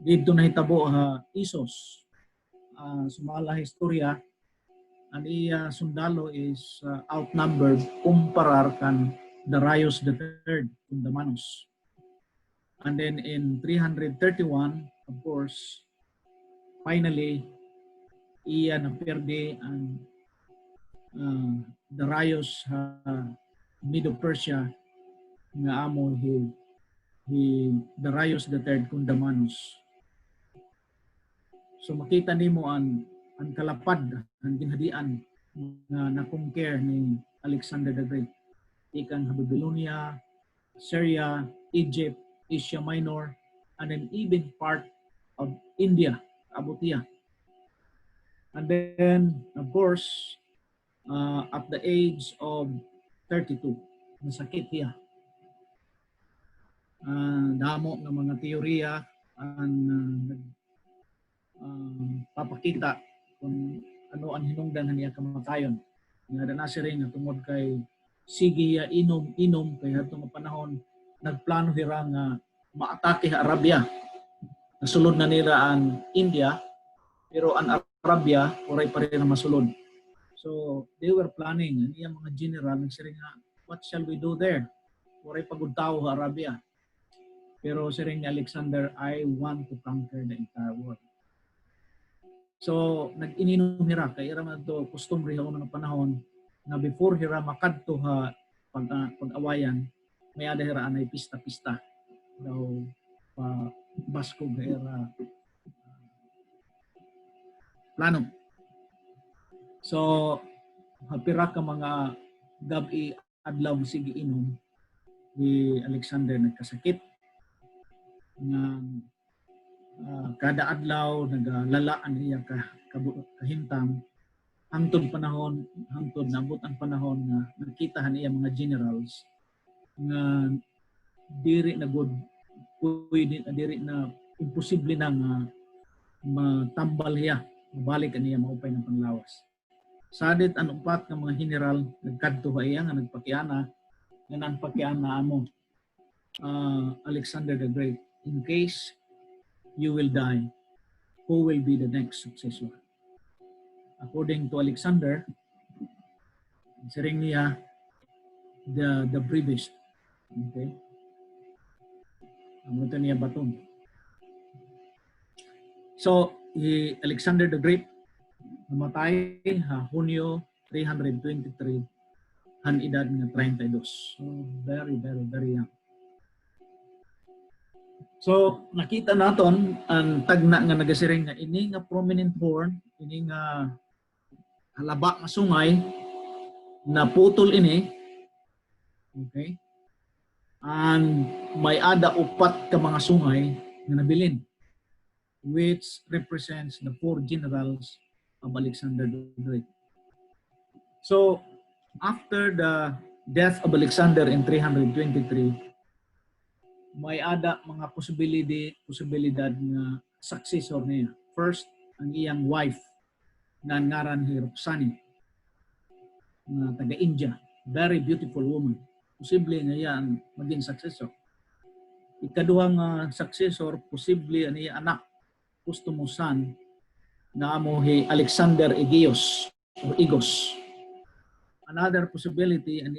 dito nahitabo Risos. Sumala historia ang iya sundalo is outnumbered kumparar kan Darius III Undamanus. And then in 331, of course, finally iya naperde ang Darius Medo-Persia nga amo Darius III Undamanus. So makita nimo ang kalapad ang ginhadian na nakongker ni Alexander the Great. Ikan Babylonia, Syria, Egypt, Asia Minor, and then even part of India, Abutia. And then, of course, at the age of 32, nasakit siya. Damo ng mga teorya ang papakita kung ano ang hinungdan niya kamatayon. Nga na siya rin na tungod kay sige ya inom kaya itong panahon nagplano hira nga maatake sa Arabia. Nasulod na nila ang India pero ang Arabia oray pa rin na masulod. So they were planning ang iyang mga general nagsiring nga what shall we do there? Oray pagud tao sa Arabia. Pero siring ni Alexander, I want to conquer the entire world. So nag-ininom hira kay ira man to customary sa unang panahon na before hira makadto ha pag-awayan may ada hira anay pista-pista daw pa basko nga era plano. So hapira ka mga gabi adlaw sige inom ni Alexander nagkasakit nga kada adlaw naglalaan niya kahimtang hangtod panahon hangtod nabot ang panahon na nakita niya mga generals nga diri na good pwede diri na imposible na nga matambal niya mabalik niya maupay ng panlawas. Sadit ang upat ng mga general nagkadto ba iya nga nagpakiana nga nagpakiana amo Alexander the Great, in case you will die, who will be the next successor? According to Alexander, siring niya the bravest. Okay? Ang ito niya baton. So, Alexander the Great namatay ha Hunyo 323 han edad nga 32. So, very, very, very young. So nakita naton ang tagna nga nagasiring nga ini nga prominent horn, ini nga halaba nga sungay na putol ini. Okay? And may ada upat ka mga sungay nga nabilin which represents the 4 generals of Alexander the Great. So after the death of Alexander in 323 may ada mga posibilidad nga successor niya. First, ang iyang wife na ngaran ni Roxani na taga-India. Very beautiful woman. Posible nga yan maging successor. Ikaduhang successor, posible ang iyang anak, posthumous son, na amohi Alexander Aegios or Igos. Another possibility, ang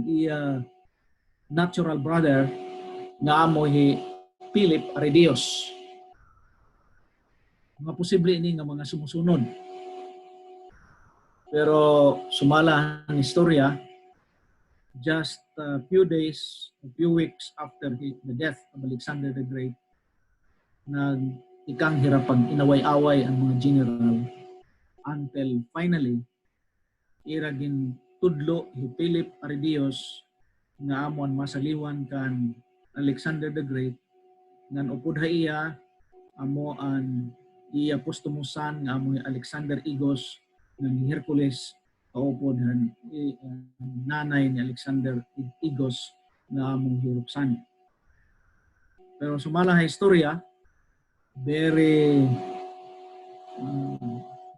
iya natural brother nga amoy Philip Arias. Mga posible ini nga mga sumusunod. Pero sumala ang istorya, just a few days, a few weeks after the death of Alexander the Great, ikang hirapang inaway-away ang mga general until finally, iragin tudlo si Philip Arias nga amon masaliwan kan Alexander the Great ngan upod iya amo an iya postumusan nga amo Alexander Igos ng Hercules kaupod han nanay ni Alexander Igos nga amo Hiroxani. Pero sumala ha istorya very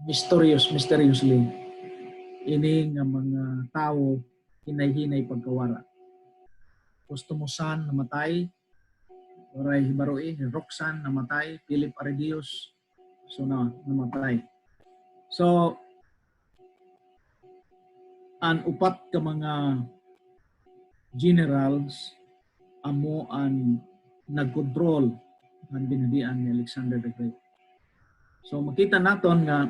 mysteriously ini nga mga tao hinay-hinay pagkawara. Postumusan namatay, oray hibaroi, Roxanne namatay, Philip Arias so namatay. So ang upat ka mga generals amo ang nagkontrol ang binadian ni Alexander the Great. So makita naton nga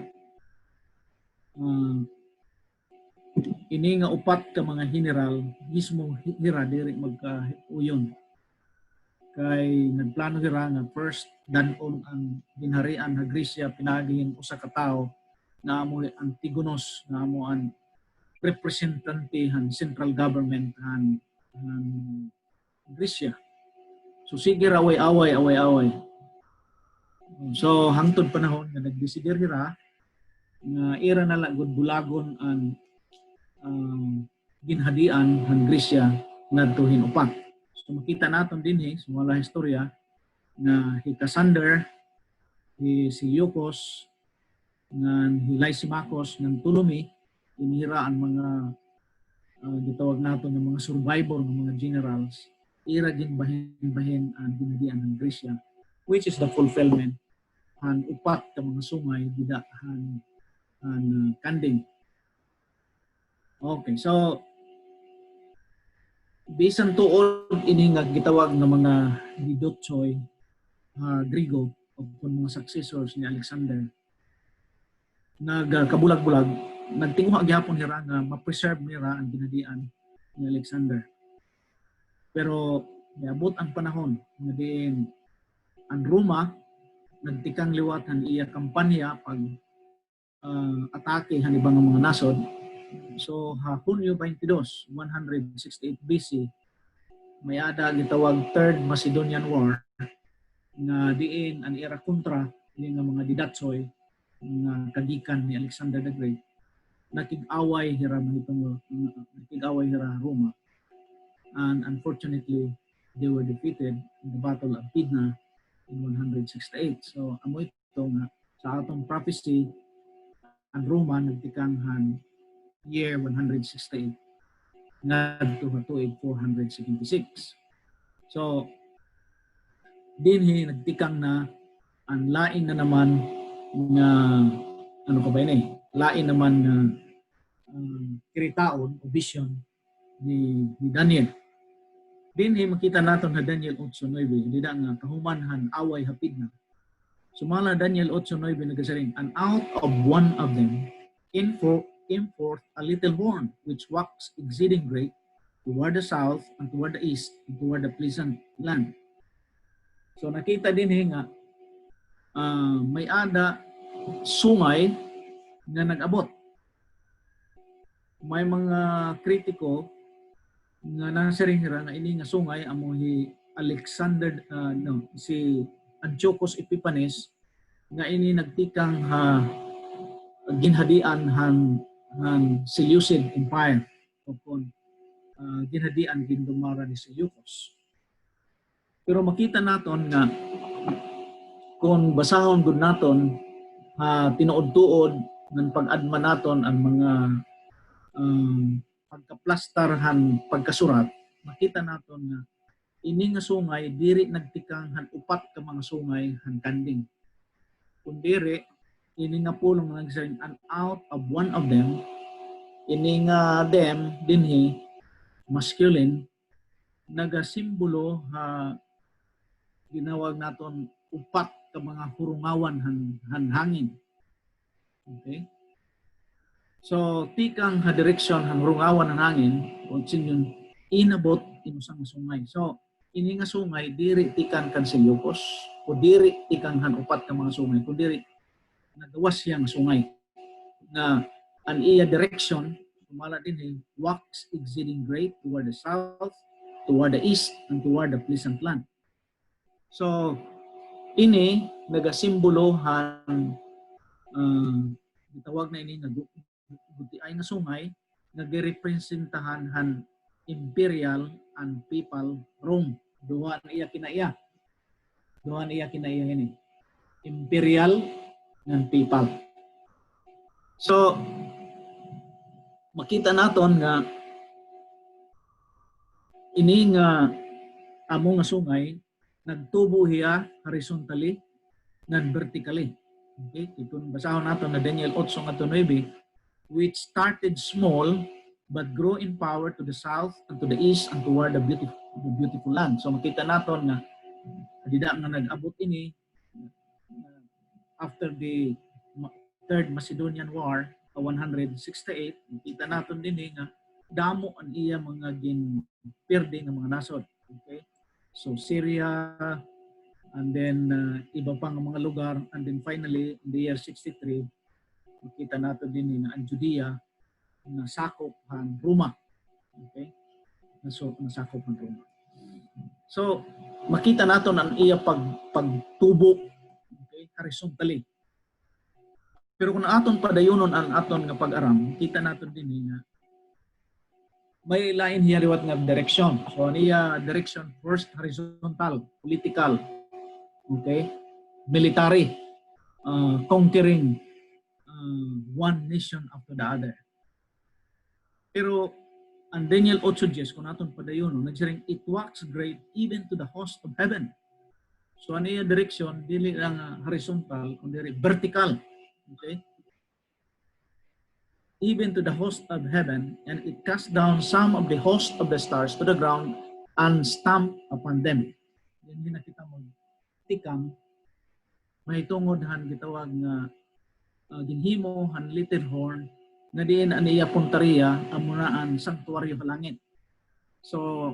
ini nga upat ka mga general mismo hira diri magka-uyon kay nagplano hira nga first danon ang ginharian nga Gresya pinaging usa ka tawo nga amo Antigonos nga amo ang representante han central government han Gresya. So sige away-away. So hangtod panahon nga nagdesider hira nga ira na lang gud bulagon ang ginhadian han Grisya ngadto hinupat. So makita naton dinhi sa mga historya na si Cassander, si Yukos, ngan hilay si Makos ng Tulumi, inihira ang mga gitawag nato ng mga survivor ng mga generals, ira gin bahin ang ginhadian ng Grisya, which is the fulfillment han upat ka mga sungay dida han kanding. Okay, so bisan tuod ini nga gitawag ng mga didotsoy Grigo o kung mga successors ni Alexander nagkabulag-bulag nagtinguha gyapon hira nga ma-preserve nila ang ginhadian ni Alexander. Pero niabot ang panahon nga diin ang Roma nagtikang liwat han iya kampanya pag atake han ibang mga nasod. So Hunyo 22, 168 BC, may ada gitawag Third Macedonian War nga diin ang ira kontra ni nga mga didatsoy nga kagikan ni Alexander the Great nakig-away hira Roma, and unfortunately they were defeated in the Battle of Pydna in 168. So amo ito nga sa atong prophecy ang Roma nagtikang han year 168 ngadto tuig 476. So dinhi nagtikang na ang lain na naman nga ano ka ba ini? Lain naman nga kiritaon o vision ni Daniel. Dinhi makita naton na Daniel 8:9 dida nga kahumanhan away hapid na. Sumala Daniel 8:9 nagasaring, and out of one of them came forth a little horn, which waxed exceeding great toward the south and toward the east and toward the pleasant land. So nakita din nga may ada sungay nga nag-abot. May mga kritiko nga nasaring hira nga ini nga sungay amo Alexander si Antiochus Epiphanes nga ini nagtikang ginhadian han Seleucid Empire o kung ginhadian gindumara ni Seleucus. Pero makita naton nga kung basahon gud naton tinuod-tuod ng pag-adma naton ang mga pagkaplastarhan pagkasurat, makita naton nga ini nga sungay diri nagtikang han upat ka mga sungay han kanding. Kun diri ini nga pulong nagsaring, and out of one of them, ini nga them dinhi masculine nagasimbolo ginawag naton upat ka mga hurungawan han hangin. Okay? So tikang direction han hurungawan han hangin o sinyon inabot inusang sungay. So ini nga sungay diri tikan kan Seleucus o diri tikan han upat ka mga sungay kun diri nagawas siyang sungay na an iya direction kumala din wax exceeding great toward the south, toward the east, and toward the pleasant land. So ini nagasimbolo han gitawag na ini nagutiay na sungay nagrepresentahan han imperial and papal Rome. Duha na iya kinaiya ini imperial and papal. So makita naton nga ini nga amo nga sungay nagtubo hiya horizontally and vertically. Okay, kung basahon naton na Daniel 8:9, which started small but grow in power to the south and to the east and toward the beautiful land. So makita naton nga dida nga nag-abot ini after the Third Macedonian War 168, makita naton din nga damo ang iya mga ginperde nga mga nasod. Okay? So Syria, and then iba pang mga lugar, and then finally in the year 63, makita natin din na ang Judea nasakop ang Roma. Okay? Nasakop ang Roma. So makita natin ang iya pagtubo. Okay? Okay? Horizontally. Pero kung aton padayonon ang aton nga pag-aram, kita naton din nga may lain hiya liwat nga direksyon. So niya direction first horizontal, political, okay? Military, conquering one nation after the other. Pero ang Daniel 8:10 kung aton padayonon nagsiring it wax great even to the host of heaven. So niya direction dili lang horizontal kundi vertical. Okay? Even to the host of heaven, and it cast down some of the host of the stars to the ground and stamped upon them. Hindi na kita magtikang, may tungod han gitawag nga ginhimo han little horn na diin ang iya puntariya amunaan sanctuary sa langit. So,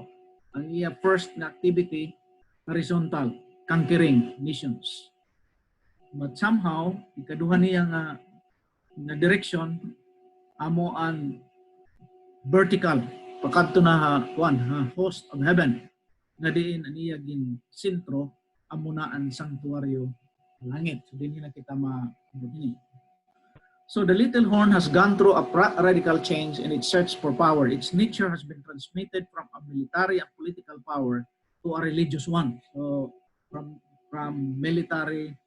ang iya first na activity, horizontal, conquering nations. But somehow, ikaduha niya nga direction, amo ang vertical pakadto na host of heaven na diin aniya gin sentro amo na ang sanctuaryo langit. So dinhi na kita ma-dinhi. So the little horn has gone through a radical change in its search for power. Its nature has been transmitted from a military and political power to a religious one. So from military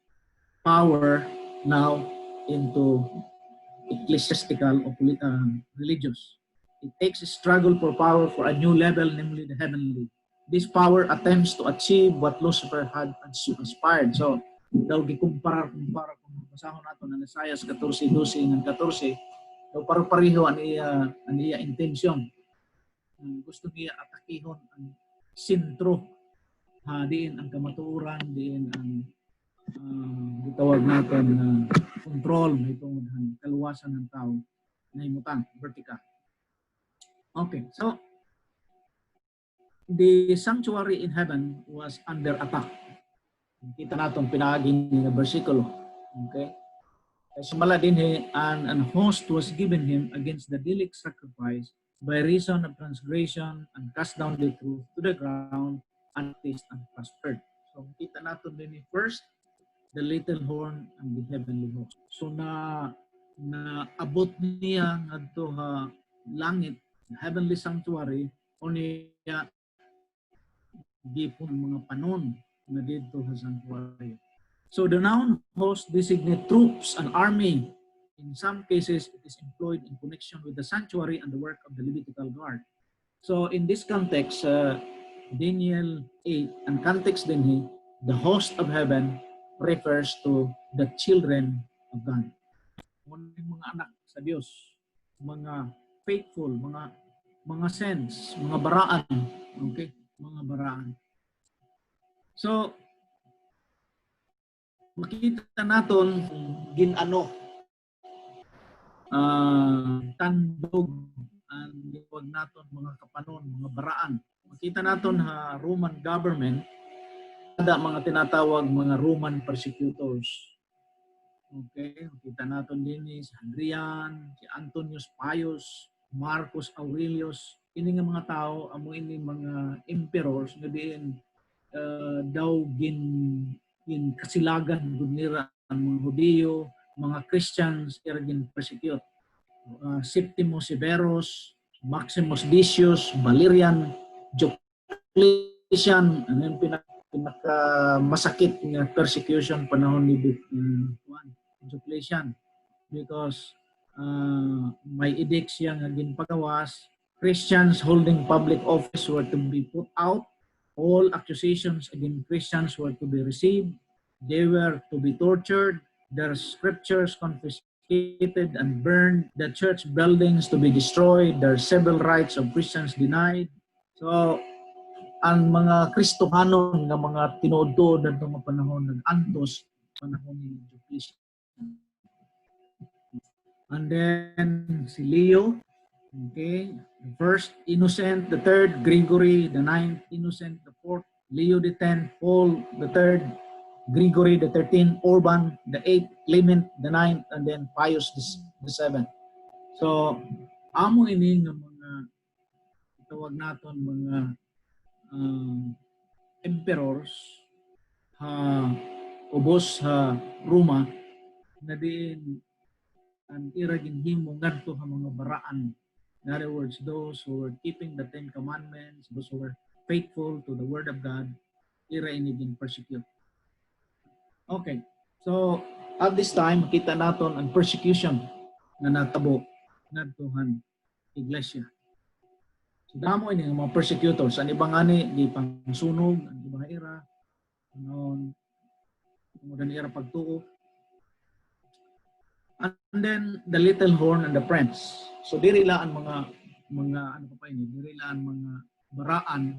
power now into ecclesiastical or religious. It takes a struggle for power for a new level, namely the heavenly. This power attempts to achieve what Lucifer had aspired. So, daw gikumpara kung basahon nato ng Isaiah 14:12 ng 14, daw pareho ang iya intensyon. Gusto niya atakihon ang sentro, diin ang kamatuoran, diin ang gitawag natin na control itong kaluwasan ng tao na himutang vertical. Okay, so the sanctuary in heaven was under attack. Kita natin pinaging na versikulo. Okay? Sumala din an host was given him against the daily sacrifice by reason of transgression and cast down the truth to the ground and taste and prospered. So kita natin din first the little horn and the heavenly host. So na abot niya ngadto ha langit, heavenly sanctuary, o niya gipon mga panon na dito sa sanctuary. So the noun host designate troops and army. In some cases, it is employed in connection with the sanctuary and the work of the Levitical guard. So in this context, Daniel 8, and context din the host of heaven refers to the children of God. Mga anak sa Diyos, mga faithful, mga saints, mga baraan, okay? Mga baraan. So, makita naton ginano tandog ang giwag naton mga kapanon, mga baraan. Makita naton ha Roman government ada mga tinatawag mga Roman persecutors. Okay, kita natin din si Hadrian, si Antonius Pius, Marcus Aurelius. Ini nga mga tao, amo ini mga emperors nga diin daw gin kasilagan gunira ang mga Hudiyo, mga Christians gin persecute. Septimo Severus, Maximus Decius, Valerian, Diocletian, ano yung pinaka-masakit na persecution panahon ni Diocletian, because may edicts siya nga ginpagawas. Christians holding public office were to be put out. All accusations against Christians were to be received. They were to be tortured. Their scriptures confiscated and burned. The church buildings to be destroyed. Their civil rights of Christians denied. So, ang mga Kristohanon nga mga tinuod-tuod ng mga panahon nag-antos panahon ni Diocletian. And then si Leo, okay, the first Innocent, the third Gregory, the ninth Innocent, the fourth Leo the 10th, Paul the third, Gregory the 13th, Urban the 8th, Clement the 9th, and then Pius the 7th. So amo ini nga mga tawag naton mga emperors ubos sa Roma na diin ang ira ginhimo ngadto ang mga baraan. In other words, those who were keeping the Ten Commandments, those who were faithful to the Word of God, ira ini gin persecute. Okay, so at this time, makita naton ang persecution na natabo ngadtohan iglesia. So damo ini mga persecutors, ang ibang ani di pangsunog, ang ibang ira, ano, ang ira pagtuo. And then the little horn and the prince. So diri la ang mga ano pa ini, diri la ang mga baraan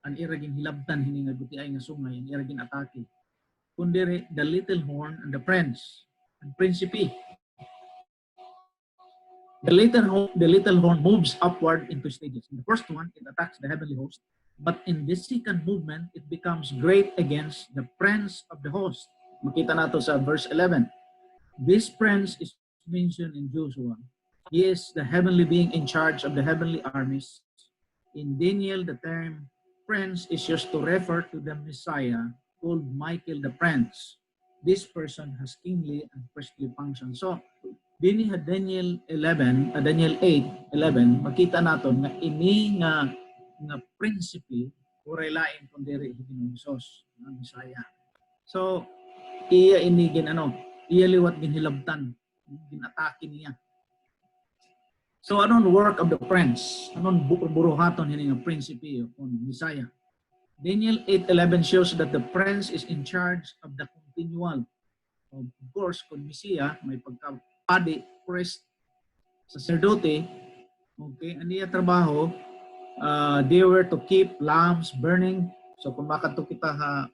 ang ira gin hilabtan hini nga gutiay nga sungay, ang ira gin atake. Kundi the little horn and the prince and principe. The little horn moves upward into stages. In the first one, it attacks the heavenly host, but in this second movement, it becomes great against the prince of the host. Makita nato sa verse 11. This prince is mentioned in Joshua. He is the heavenly being in charge of the heavenly armies. In Daniel, the term prince is used to refer to the Messiah called Michael the Prince. This person has kingly and priestly function. So, dini Daniel 8:11, makita naton nga ini nga prinsipe oray lain kun diri hining Risos, nga Messiah. So, iya ini gin iya liwat ginhilabtan, ginatake niya. So anon work of the prince? Anon buruhaton hining nga prinsipe o Messiah? Daniel 8:11 shows that the prince is in charge of the continual. Of course, kung Messiah, may pagkapadi, priest, sacerdote, okay, aniya trabaho, they were to keep lamps burning. So kung makato kita ha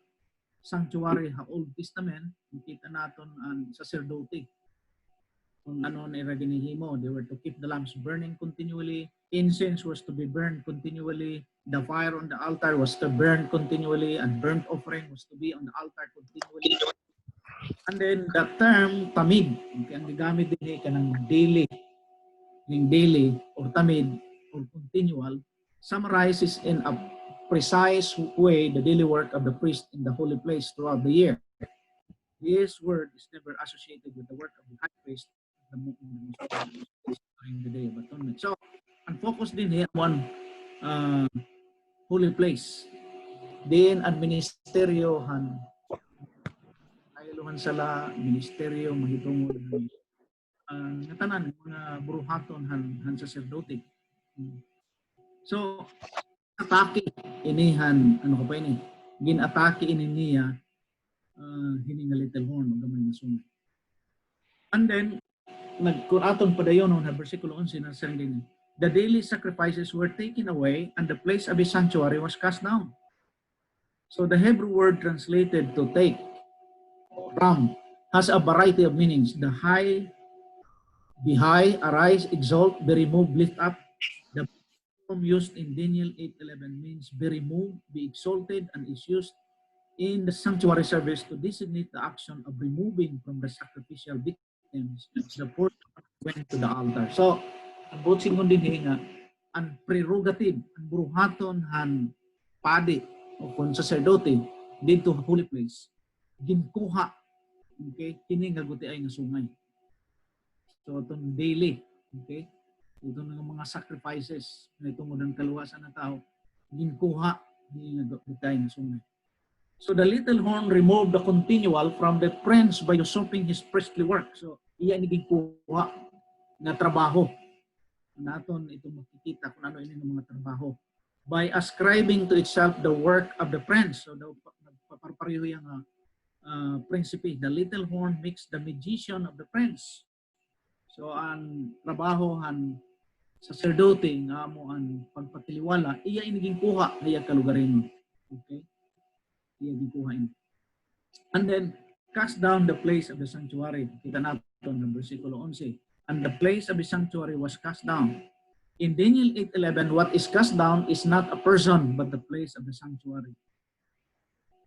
sanctuary ha Old Testament, makita naton ang sacerdote. Kung ano na ginihimo, they were to keep the lamps burning continually. Incense was to be burned continually. The fire on the altar was to burn continually, and burnt offering was to be on the altar continually. And then the term tamid, okay, ang gigamit din kanang daily or tamid or continual, summarizes in a precise way the daily work of the priest in the holy place throughout the year. This word is never associated with the work of the high priest during the Day of Atonement. So, ang focus din here on holy place. Then, ang ministeryo ayluhan sala, ministeryo, mahitungod ng tanan, mga buruhaton han sacerdote. So, atake inihan, ano ka pa ini? Ginatake ini niya hining little horn, gamay na sungay. And then, nagkuraton padayon na versikulo 11 na sang din. The daily sacrifices were taken away and the place of his sanctuary was cast down. So the Hebrew word translated to take, ram, has a variety of meanings. The high, be high, arise, exalt, be removed, lift up. The form used in Daniel 8:11 means be removed, be exalted, and is used in the sanctuary service to designate the action of removing from the sacrificial victims the portion went to the altar. So, ang botsing kong din nga, ang prerogative, ang buruhaton, han padi, o kung sacerdote, dito sa holy place, ginkuha, okay, kini nga guti ay nga sungay. So, itong daily, okay, ito ng mga sacrifices, na itong ng kaluwasan ng tao, ginkuha, kini nga guti ay nga sungay. So the little horn removed the continual from the prince by usurping his priestly work. So iya ni gikuha na trabaho. Naton ito makikita kung ano ini ng mga trabaho. By ascribing to itself the work of the prince. So nagpapareho yang prinsipe. The little horn makes the magician of the prince. So ang trabaho han sacerdote nga mo ang pagpatiliwala, iya iniging kuha iya kalugarin. Okay? And then cast down the place of the sanctuary. Kita natin ng versikulo 11. And the place of the sanctuary was cast down. In Daniel 8:11, what is cast down is not a person but the place of the sanctuary.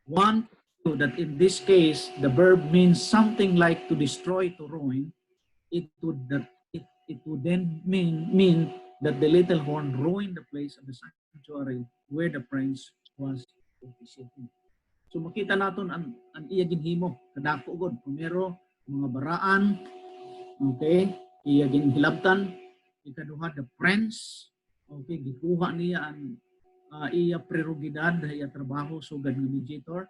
One, that in this case the verb means something like to destroy, to ruin. It would then mean that the little horn ruined the place of the sanctuary where the prince was officiating. So makita naton ang iya ginhimo kadako gud. Primero mga baraan, okay, iya ginhilabtan. Ikaduha the prince, okay, gikuha niya ang iya prerogidad, iya trabaho sugad nga mediator.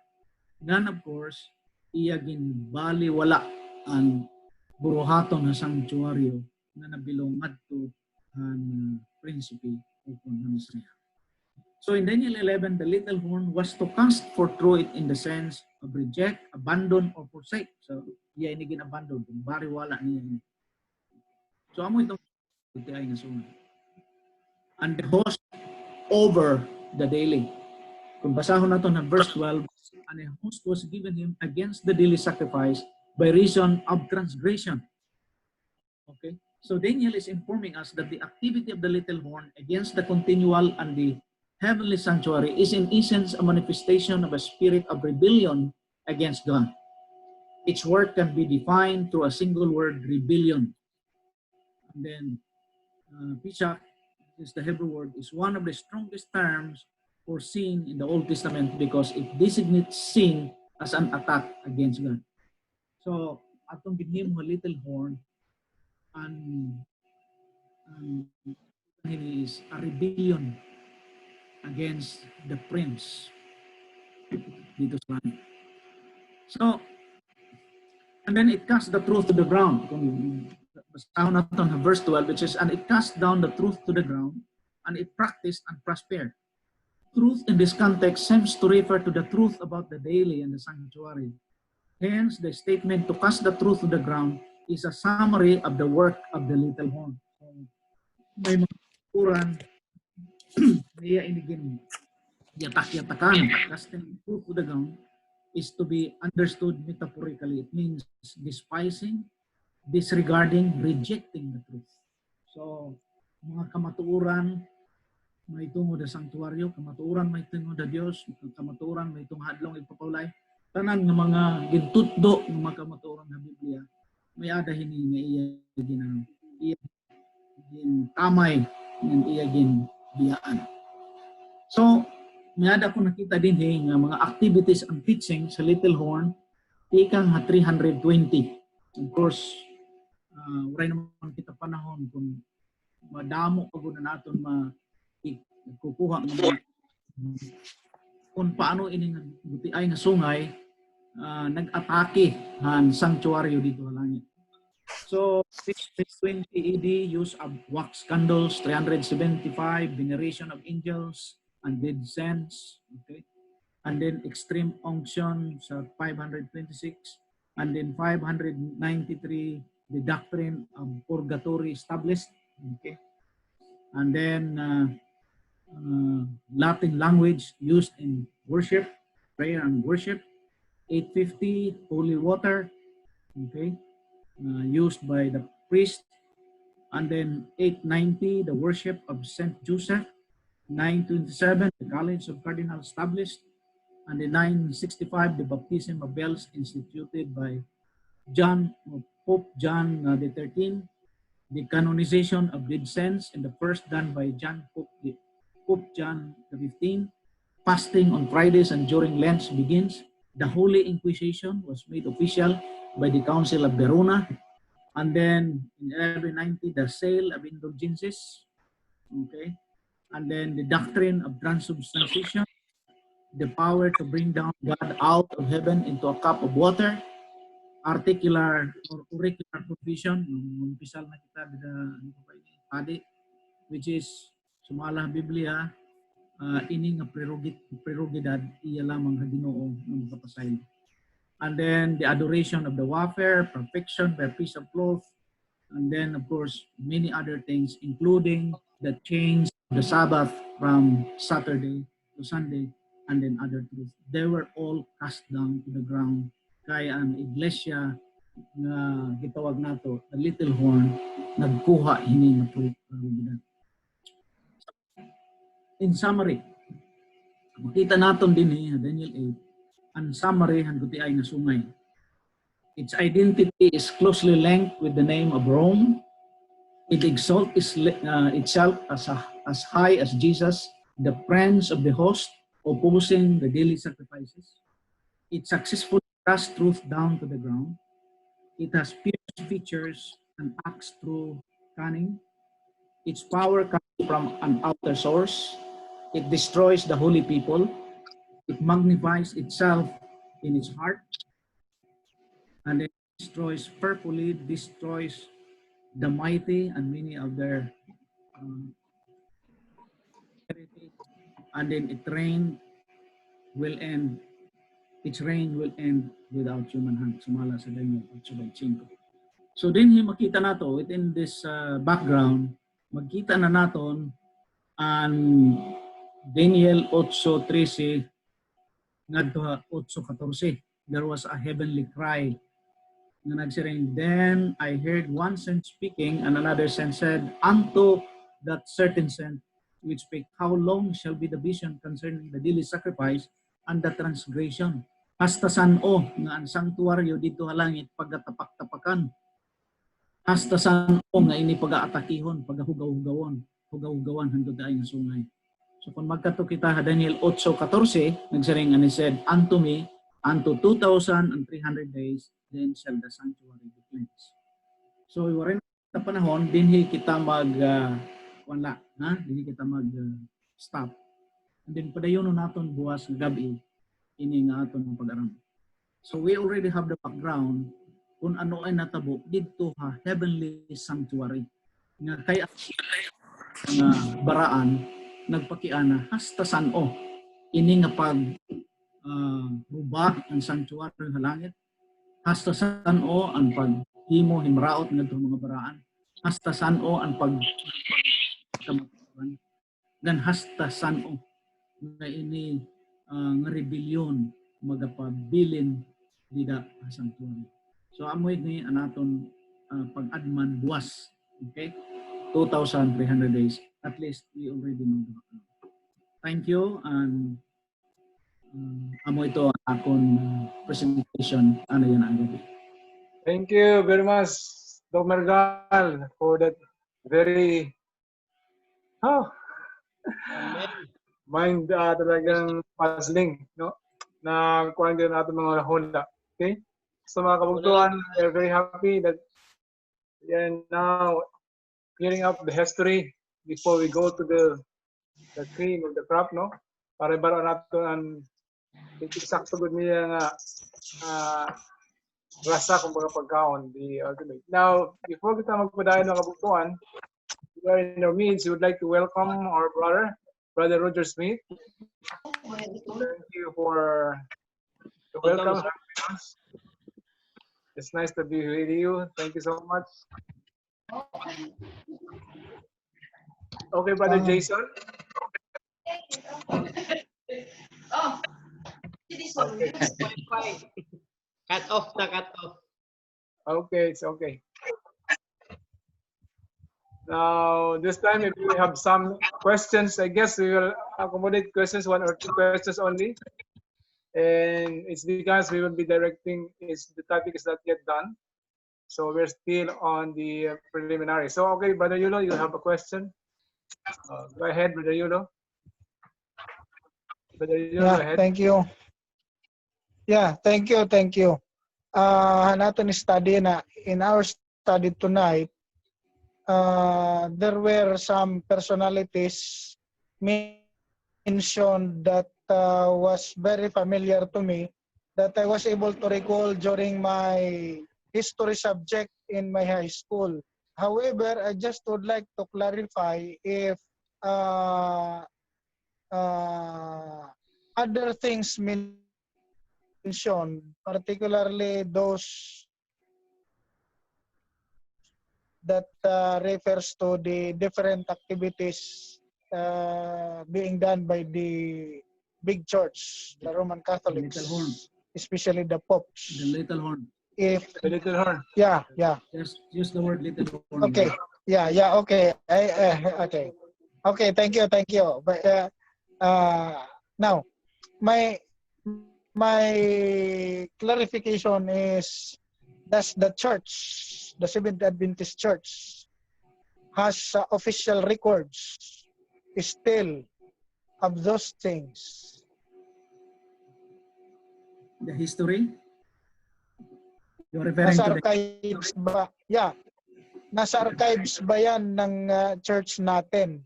Then of course, iya ginbaliwala ang buruhaton nga sanctuaryo na nabilong adto ang prinsipe o Hanasria. So in Daniel 11, the little horn was to cast forth through it in the sense of reject, abandon, or forsake. So iya ini ginabandon, bariwala niya ini. So amo itong ay nasunod. And the host over the daily. Kung basahon nato ng verse 12, and a host was given him against the daily sacrifice by reason of transgression. Okay? So Daniel is informing us that the activity of the little horn against the continual and the heavenly sanctuary is in essence a manifestation of a spirit of rebellion against God. Its work can be defined through a single word, rebellion. And then, Pishak, is the Hebrew word, is one of the strongest terms for sin in the Old Testament because it designates sin as an attack against God. So, atong ginhimo nga little horn, and is a rebellion against the prince dito sa langit. So, and then it cast the truth to the ground. Kung basahon natin ang verse 12, which is, and it cast down the truth to the ground, and it practiced and prospered. Truth in this context seems to refer to the truth about the daily and the sanctuary. Hence, the statement to cast the truth to the ground is a summary of the work of the little horn. So, may mga kuran, niya inigin, yatak-yatakan, casting the truth to the ground is to be understood metaphorically. It means despising, disregarding, rejecting the truth. So, mga kamatuuran, may tungod sa sanctuaryo, kamatuuran may tungod sa Dios, kamatuuran may tungod hadlong ipapawlay. Tanan nga mga gintutdo ng mga kamatuuran ng Biblia, may adahin nga iya gintamay ng iya ginbiyaan. So, may ada ko nakita din nga mga activities and teaching sa Little Horn, ikang 320. Of course, wala naman kita panahon kung madamo pag na natin kukuha kung paano ini nagutiay nga sungay nag-atake ang sanctuaryo dito sa langit. So 620 AD, use of wax candles, 375 veneration of angels and dead saints, okay, and then extreme unction sa 526, and then 593 the doctrine of purgatory established, okay. And then Latin language used in worship, prayer and worship. 850, holy water, okay, used by the priest. And then 890, the worship of Saint Joseph. 927, the College of Cardinals established. And then 965, the baptism of bells instituted by Pope John the 13th. The canonization of dead saints, and the first done by Pope John the 15th. Fasting on Fridays and during Lent begins. The Holy Inquisition was made official by the Council of Verona. And then in 1190, the sale of indulgences. Okay. And then the doctrine of transubstantiation, the power to bring down God out of heaven into a cup of water. Articular or auricular provision, umpisal na kita padi, which is sumala Biblia, ini nga prerogidad iya lamang nga Ginoo ng kapasay. And then the adoration of the wafer, perfection by piece of cloth, and then of course many other things, including the change of the Sabbath from Saturday to Sunday, and then other truths. They were all cast down to the ground. Kaya ang iglesia na gitawag nato, the Little Horn, nagkuha hini nga prerogidad. In summary, makita naton din Daniel 8, ang summary ang gutiay nga sungay. Its identity is closely linked with the name of Rome. It exalts itself as high as Jesus, the prince of the host, opposing the daily sacrifices. It successfully crushed truth down to the ground. It has pierced features and acts through cunning. Its power comes from an outer source. It destroys the holy people. It magnifies itself in its heart, and it destroys purposely, destroys the mighty and many of their heritage. And then its reign will end without human hand. Sumala sa Daniel 8:25. So din makita nato within this background, magkita na naton ang Daniel 8:13 ngadto 8:14. There was a heavenly cry na nagsiring, then I heard one saint speaking, and another saint said, unto that certain saint which spake, how long shall be the vision concerning the daily sacrifice and the transgression? Hasta saan-o nga ang sanctuaryo dito halangit pagatapak-tapakan. Hasta saan-o nga ini pag-aatakihon, hugaw-hugawan hangtod ay nga sungay. So kung magkato kita Daniel 8:14, nagsaring, and he said, unto me, unto 2,300 days, then shall the sanctuary be cleansed. So warin na panahon, dinhi kita dinhi kita stop. And then padayon naton buwas ng gabi, ini nga aton ang pag-aram. So we already have the background kung ano ay natabo dito heavenly sanctuary. Nga kaya nga baraan nagpakiana hasta saan-o ini nga pag rubak ang sanctuary sa langit, hasta saan-o ang paghimo himraot ngadto mga baraan, hasta saan-o ang dan hasta saan-o nga ini nga rebellion magapabilin dida sa sanctuary. So amoy ni anaton pag-adman buwas, okay? 2,300 days. At least we already know the background. Thank you, and amo ito ang akong presentation. Ano yan ang gabi. Thank you very much, Dr. Mergal, for that very mind talagang puzzling, no? Na kuwan din natin mga hula. Okay? So mga kabugtuan, we're very happy that we are now clearing up the history before we go to the cream of the crop, no? Para baro nato ang eksakto gud niya nga rasa kung mga pagkaon, the ultimate. Now, before kita magpadayon ng kabugtuan, we are in our midst. We would like to welcome our Brother Roger Smith. Thank you for the welcome. It's nice to be with you. Thank you so much. Okay, Brother Jason. Okay. Cut off. Okay, it's okay. Now, this time, if we have some questions, I guess we will accommodate questions, 1 or 2 questions only. And it's because we will be directing, the topic is not yet done. So we're still on the preliminary. So, okay, Brother Yulo, you have a question? Go ahead, Brother Yulo. Brother Yulo, go ahead. Thank you. Yeah, thank you. Natin study na, in our study tonight, there were some personalities mentioned that was very familiar to me, that I was able to recall during my history subject in my high school. However, I just would like to clarify if other things mentioned, particularly those that refers to the different activities being done by the big church, the Roman Catholics, especially the popes. The little horn. The little horn. Yeah. Just use the word little horn. Okay. Yeah. Okay. Okay. Thank you. But now, my clarification is, does the church, the Seventh Adventist Church, has official records still of those things? The history? You're referring Nasa to the... archives ba? Yeah. Nasa archives ba yan ng church natin?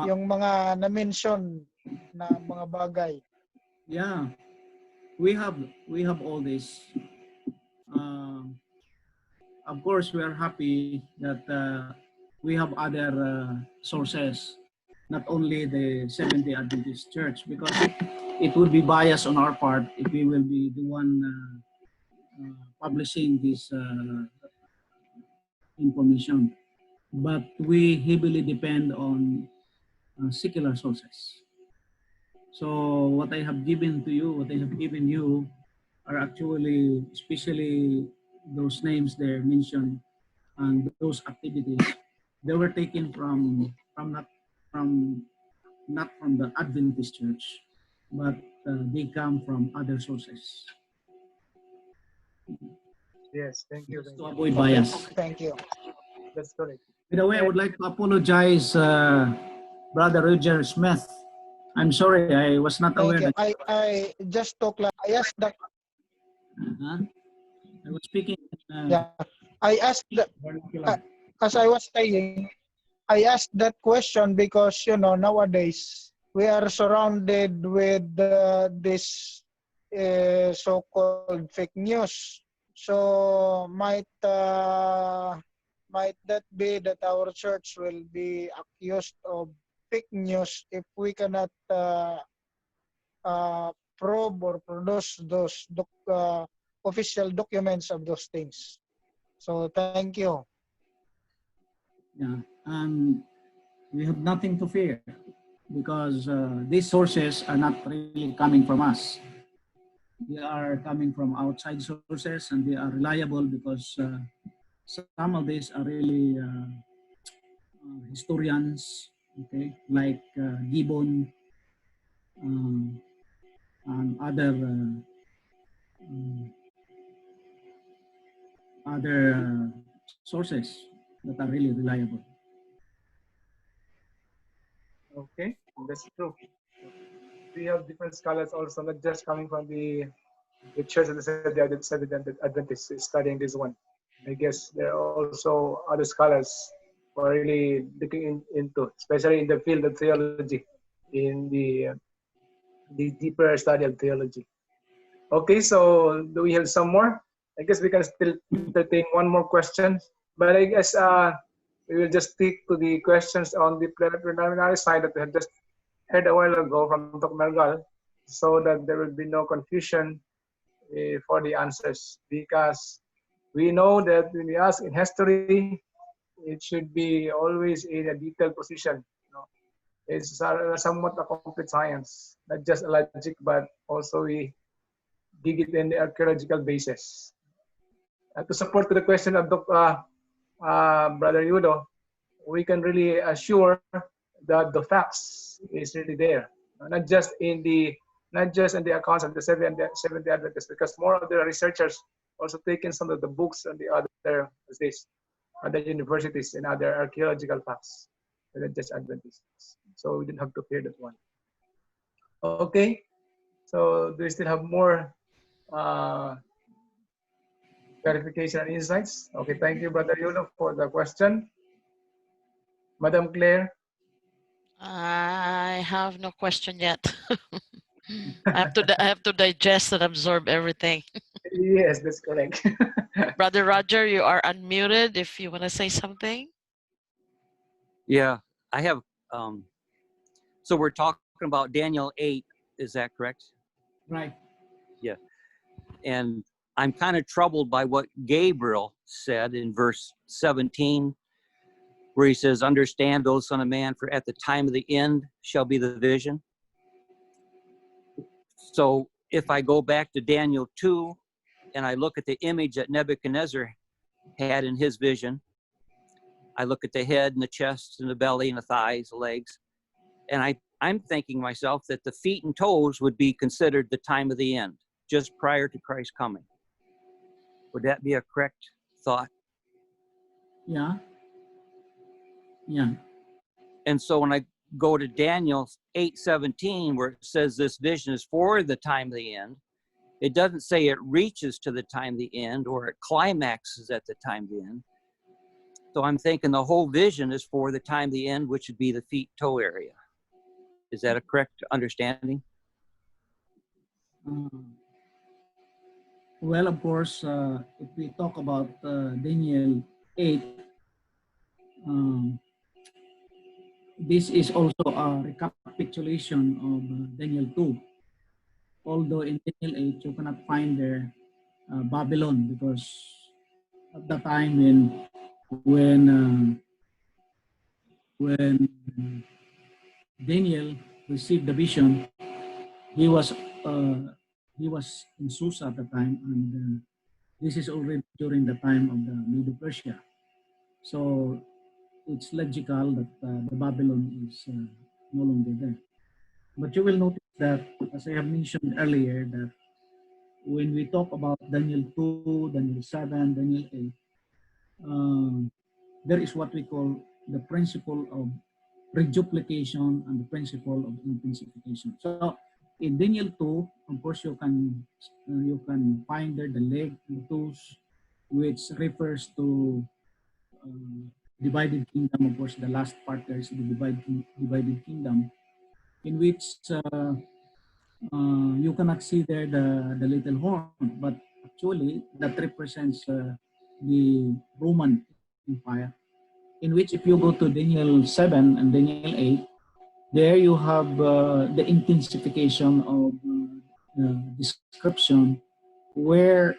Yung mga na-mention na mga bagay. Yeah, we have all this. Of course, we are happy that we have other sources, not only the Seventh-day Adventist Church, because it would be biased on our part if we will be the one publishing this information. But we heavily depend on secular sources. So what I have given to you, what I have given you, are actually, especially those names there mentioned and those activities, they were taken not from the Adventist Church, but they come from other sources. Yes, thank you. Just to avoid bias. Thank you. That's correct. By the way, I would like to apologize, Brother Roger Smith. I'm sorry, I was not aware Thank you. that I just took I asked the I was speaking. yeah. I asked the, as I was saying, I asked that question because nowadays we are surrounded with this so-called fake news. So might that be that our church will be accused of fake news if we cannot probe or produce those official documents of those things. So thank you. Yeah, and we have nothing to fear because these sources are not really coming from us. They are coming from outside sources, and they are reliable because some of these are really historians, okay, like Gibbon and other sources that are really reliable. Okay, that's true. We have different scholars also, not just coming from the church of the Seventh-day Adventists studying this one. I guess there are also other scholars who are really looking into, especially in the field of theology, in the deeper study of theology. Okay, so do we have some more? I guess we can still entertain one more question, but I guess we will just stick to the questions on the preliminary side that we have just heard a while ago from Dr. Mergal, so that there will be no confusion for the answers, because we know that when we ask in history, it should be always in a detailed position. It's somewhat a complete science, not just a logic, but also we dig it in the archaeological basis. To support the question of Brother Yudo, we can really assure that the facts is really there, not just in the accounts of the Seventh-day Adventists, because more of the researchers also taken some of the books and the other universities and other archaeological facts, not just Adventists. So we didn't have to fear that one. Okay, so do we still have more clarification and insights? Okay, thank you, Brother Yudo, for the question. Madam Claire? I have no question yet. I have to digest and absorb everything. Yes, that's correct. Brother Roger, you are unmuted if you want to say something. Yeah, I have. So we're talking about Daniel 8. Is that correct? Right. Yeah. And I'm kind of troubled by what Gabriel said in verse 17, where he says, "Understand, O Son of Man, for at the time of the end shall be the vision." So if I go back to Daniel 2 and I look at the image that Nebuchadnezzar had in his vision, I look at the head and the chest and the belly and the thighs, the legs, and I'm thinking myself that the feet and toes would be considered the time of the end, just prior to Christ's coming. Would that be a correct thought? Yeah. Yeah. And so when I go to Daniel 8:17, where it says this vision is for the time of the end, it doesn't say it reaches to the time of the end or it climaxes at the time of the end. So I'm thinking the whole vision is for the time of the end, which would be the feet-toe area. Is that a correct understanding? Well, of course, if we talk about Daniel 8, this is also a recapitulation of Daniel 2. Although in Daniel 8, you cannot find there Babylon, because at the time when Daniel received the vision, he was in Susa at the time, and this is already during the time of the Medo-Persia. So it's logical that the Babylon is no longer there. But you will notice that, as I have mentioned earlier, that when we talk about Daniel 2, Daniel 7, Daniel 8, there is what we call the principle of reduplication and the principle of intensification. So in Daniel 2, of course, you can find there the leg, the toes, which refers to divided kingdom. Of course, the last part there is the divided kingdom, in which you cannot see there the little horn, but actually that represents the Roman Empire, in which if you go to Daniel 7 and Daniel 8, there you have the intensification of description, where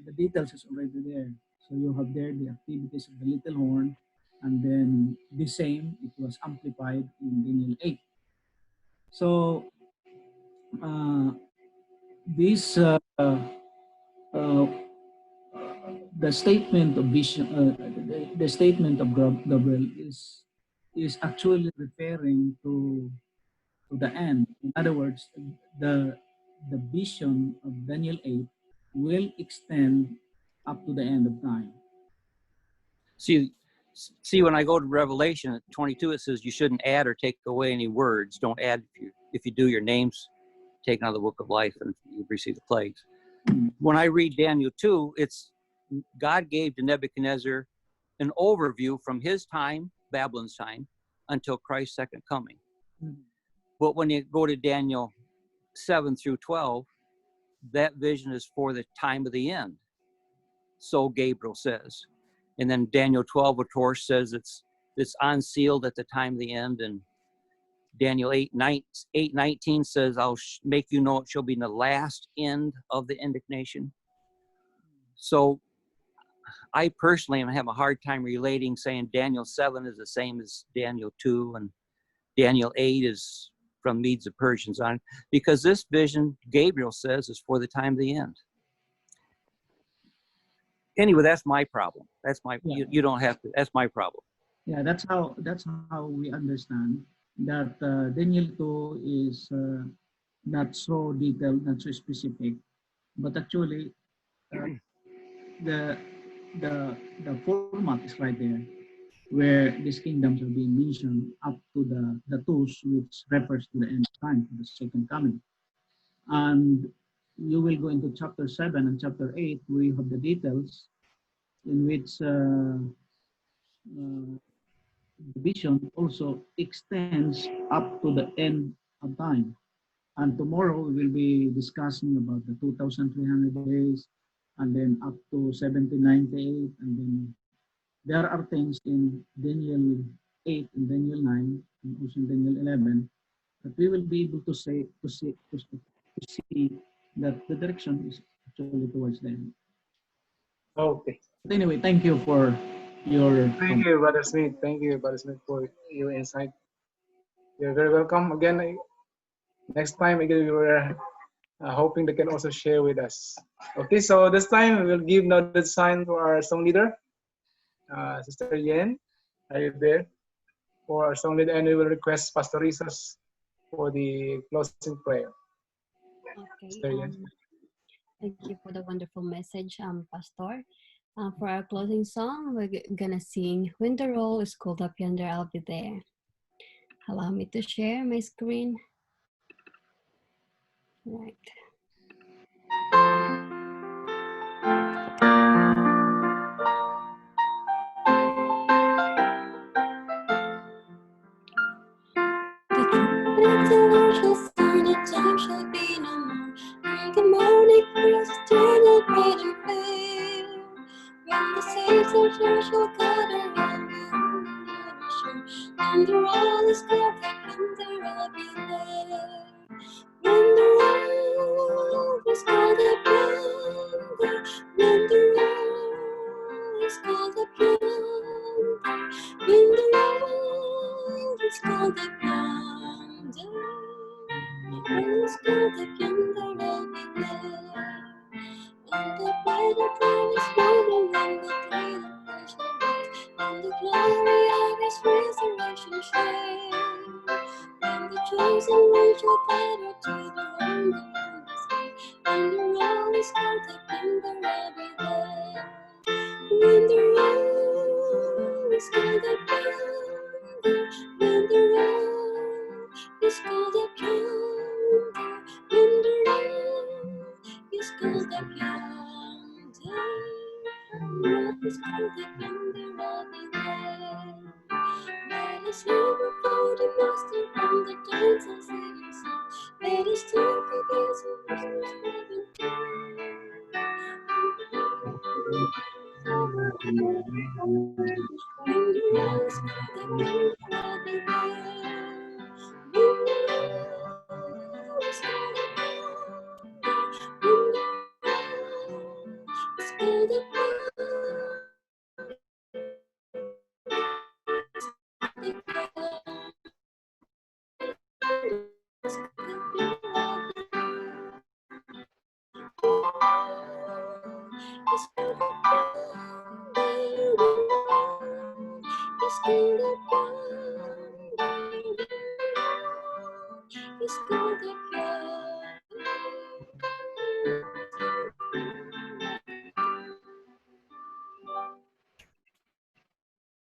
the details is already there. So you have there the activities of the little horn, and then the same, it was amplified in Daniel 8. So this the statement of vision, the statement of Gabriel is actually referring to the end. In other words, the vision of Daniel 8 will extend up to the end of time. See, when I go to Revelation at 22, it says you shouldn't add or take away any words. Don't add. If you do, your name's taken out of the book of life and you receive the plagues. When I read Daniel 2, it's God gave to Nebuchadnezzar an overview from his time, Babylon's time, until Christ's second coming. But when you go to Daniel 7 through 12, that vision is for the time of the end. So Gabriel says. And then Daniel 12, of course, says it's unsealed at the time of the end. And Daniel 8:19 says, I'll make you know it shall be in the last end of the indignation. So I personally am having a hard time relating, saying Daniel 7 is the same as Daniel 2 and Daniel 8 is from Medes and Persians on, because this vision, Gabriel says, is for the time of the end. Anyway, that's my problem. That's my, you don't have to, that's my problem. Yeah, that's how we understand that Daniel 2 is not so detailed, not so specific, but actually the format is right there, where these kingdoms are being mentioned up to the tools, which refers to the end of time, the second coming. And you will go into chapter 7 and chapter 8, where you have the details in which the vision also extends up to the end of time. And tomorrow we will be discussing about the 2,300 days, and then up to 1798, and then there are things in Daniel 8 and Daniel 9 and also in Daniel 11 that we will be able to see that the direction is actually towards the end. Okay. But anyway, thank you for your Thank you, Brother Smith. Thank you, Brother Smith, for your insight. You're very welcome. Again, next time, again, we were hoping they can also share with us. Okay, so this time we will give now the sign to our song leader, Sister Yhen. Are you there? For our song leader, and we will request Pastor Risos for the closing prayer. Okay. Sister Yhen. Thank you for the wonderful message, Pastor. For our closing song, we're gonna sing "When the Roll is Called Up Yonder, I'll Be There." Allow me to share my screen. Right. Time shall be no more. Like the morning first turn out bright and clear. When the saints of church shall gather round the shore, under all the sky, under I'll be there. When the road is called up yonder, when the road is called up yonder, when the road is called up yonder. Let's go the yonder I'll be there. And the brighter promise morning when the day of light shall rise, and the glory of His resurrection shine. When the chosen one shall gather to the home beyond the sky, and the roll is called the yonder I'll be there. When the roll is called the yonder, when the roll is called the yonder, when the roll is called the yonder, roll is called the yonder, I'll be there. Let us never for the Master from the dance of singing song. Let us turn for this who is living when the roll is called the yonder, I'll be there. When the roll is called the yonder, when the roll is called the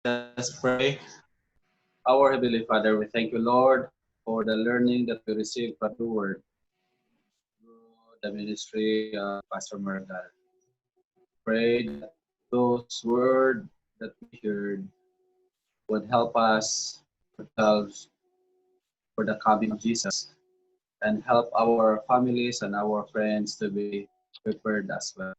Let's pray. Our Heavenly Father, we thank you, Lord, for the learning that we received from the Word through the ministry of Pastor Mergal. Pray that those words that we heard would help us ourselves for the coming of Jesus and help our families and our friends to be prepared as well.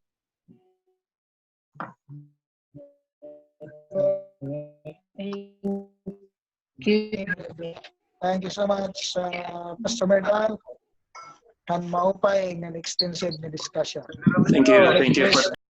Thank you so much, Pastor Mergal, and maupay ng extensive na discussion. Thank you. Thank you for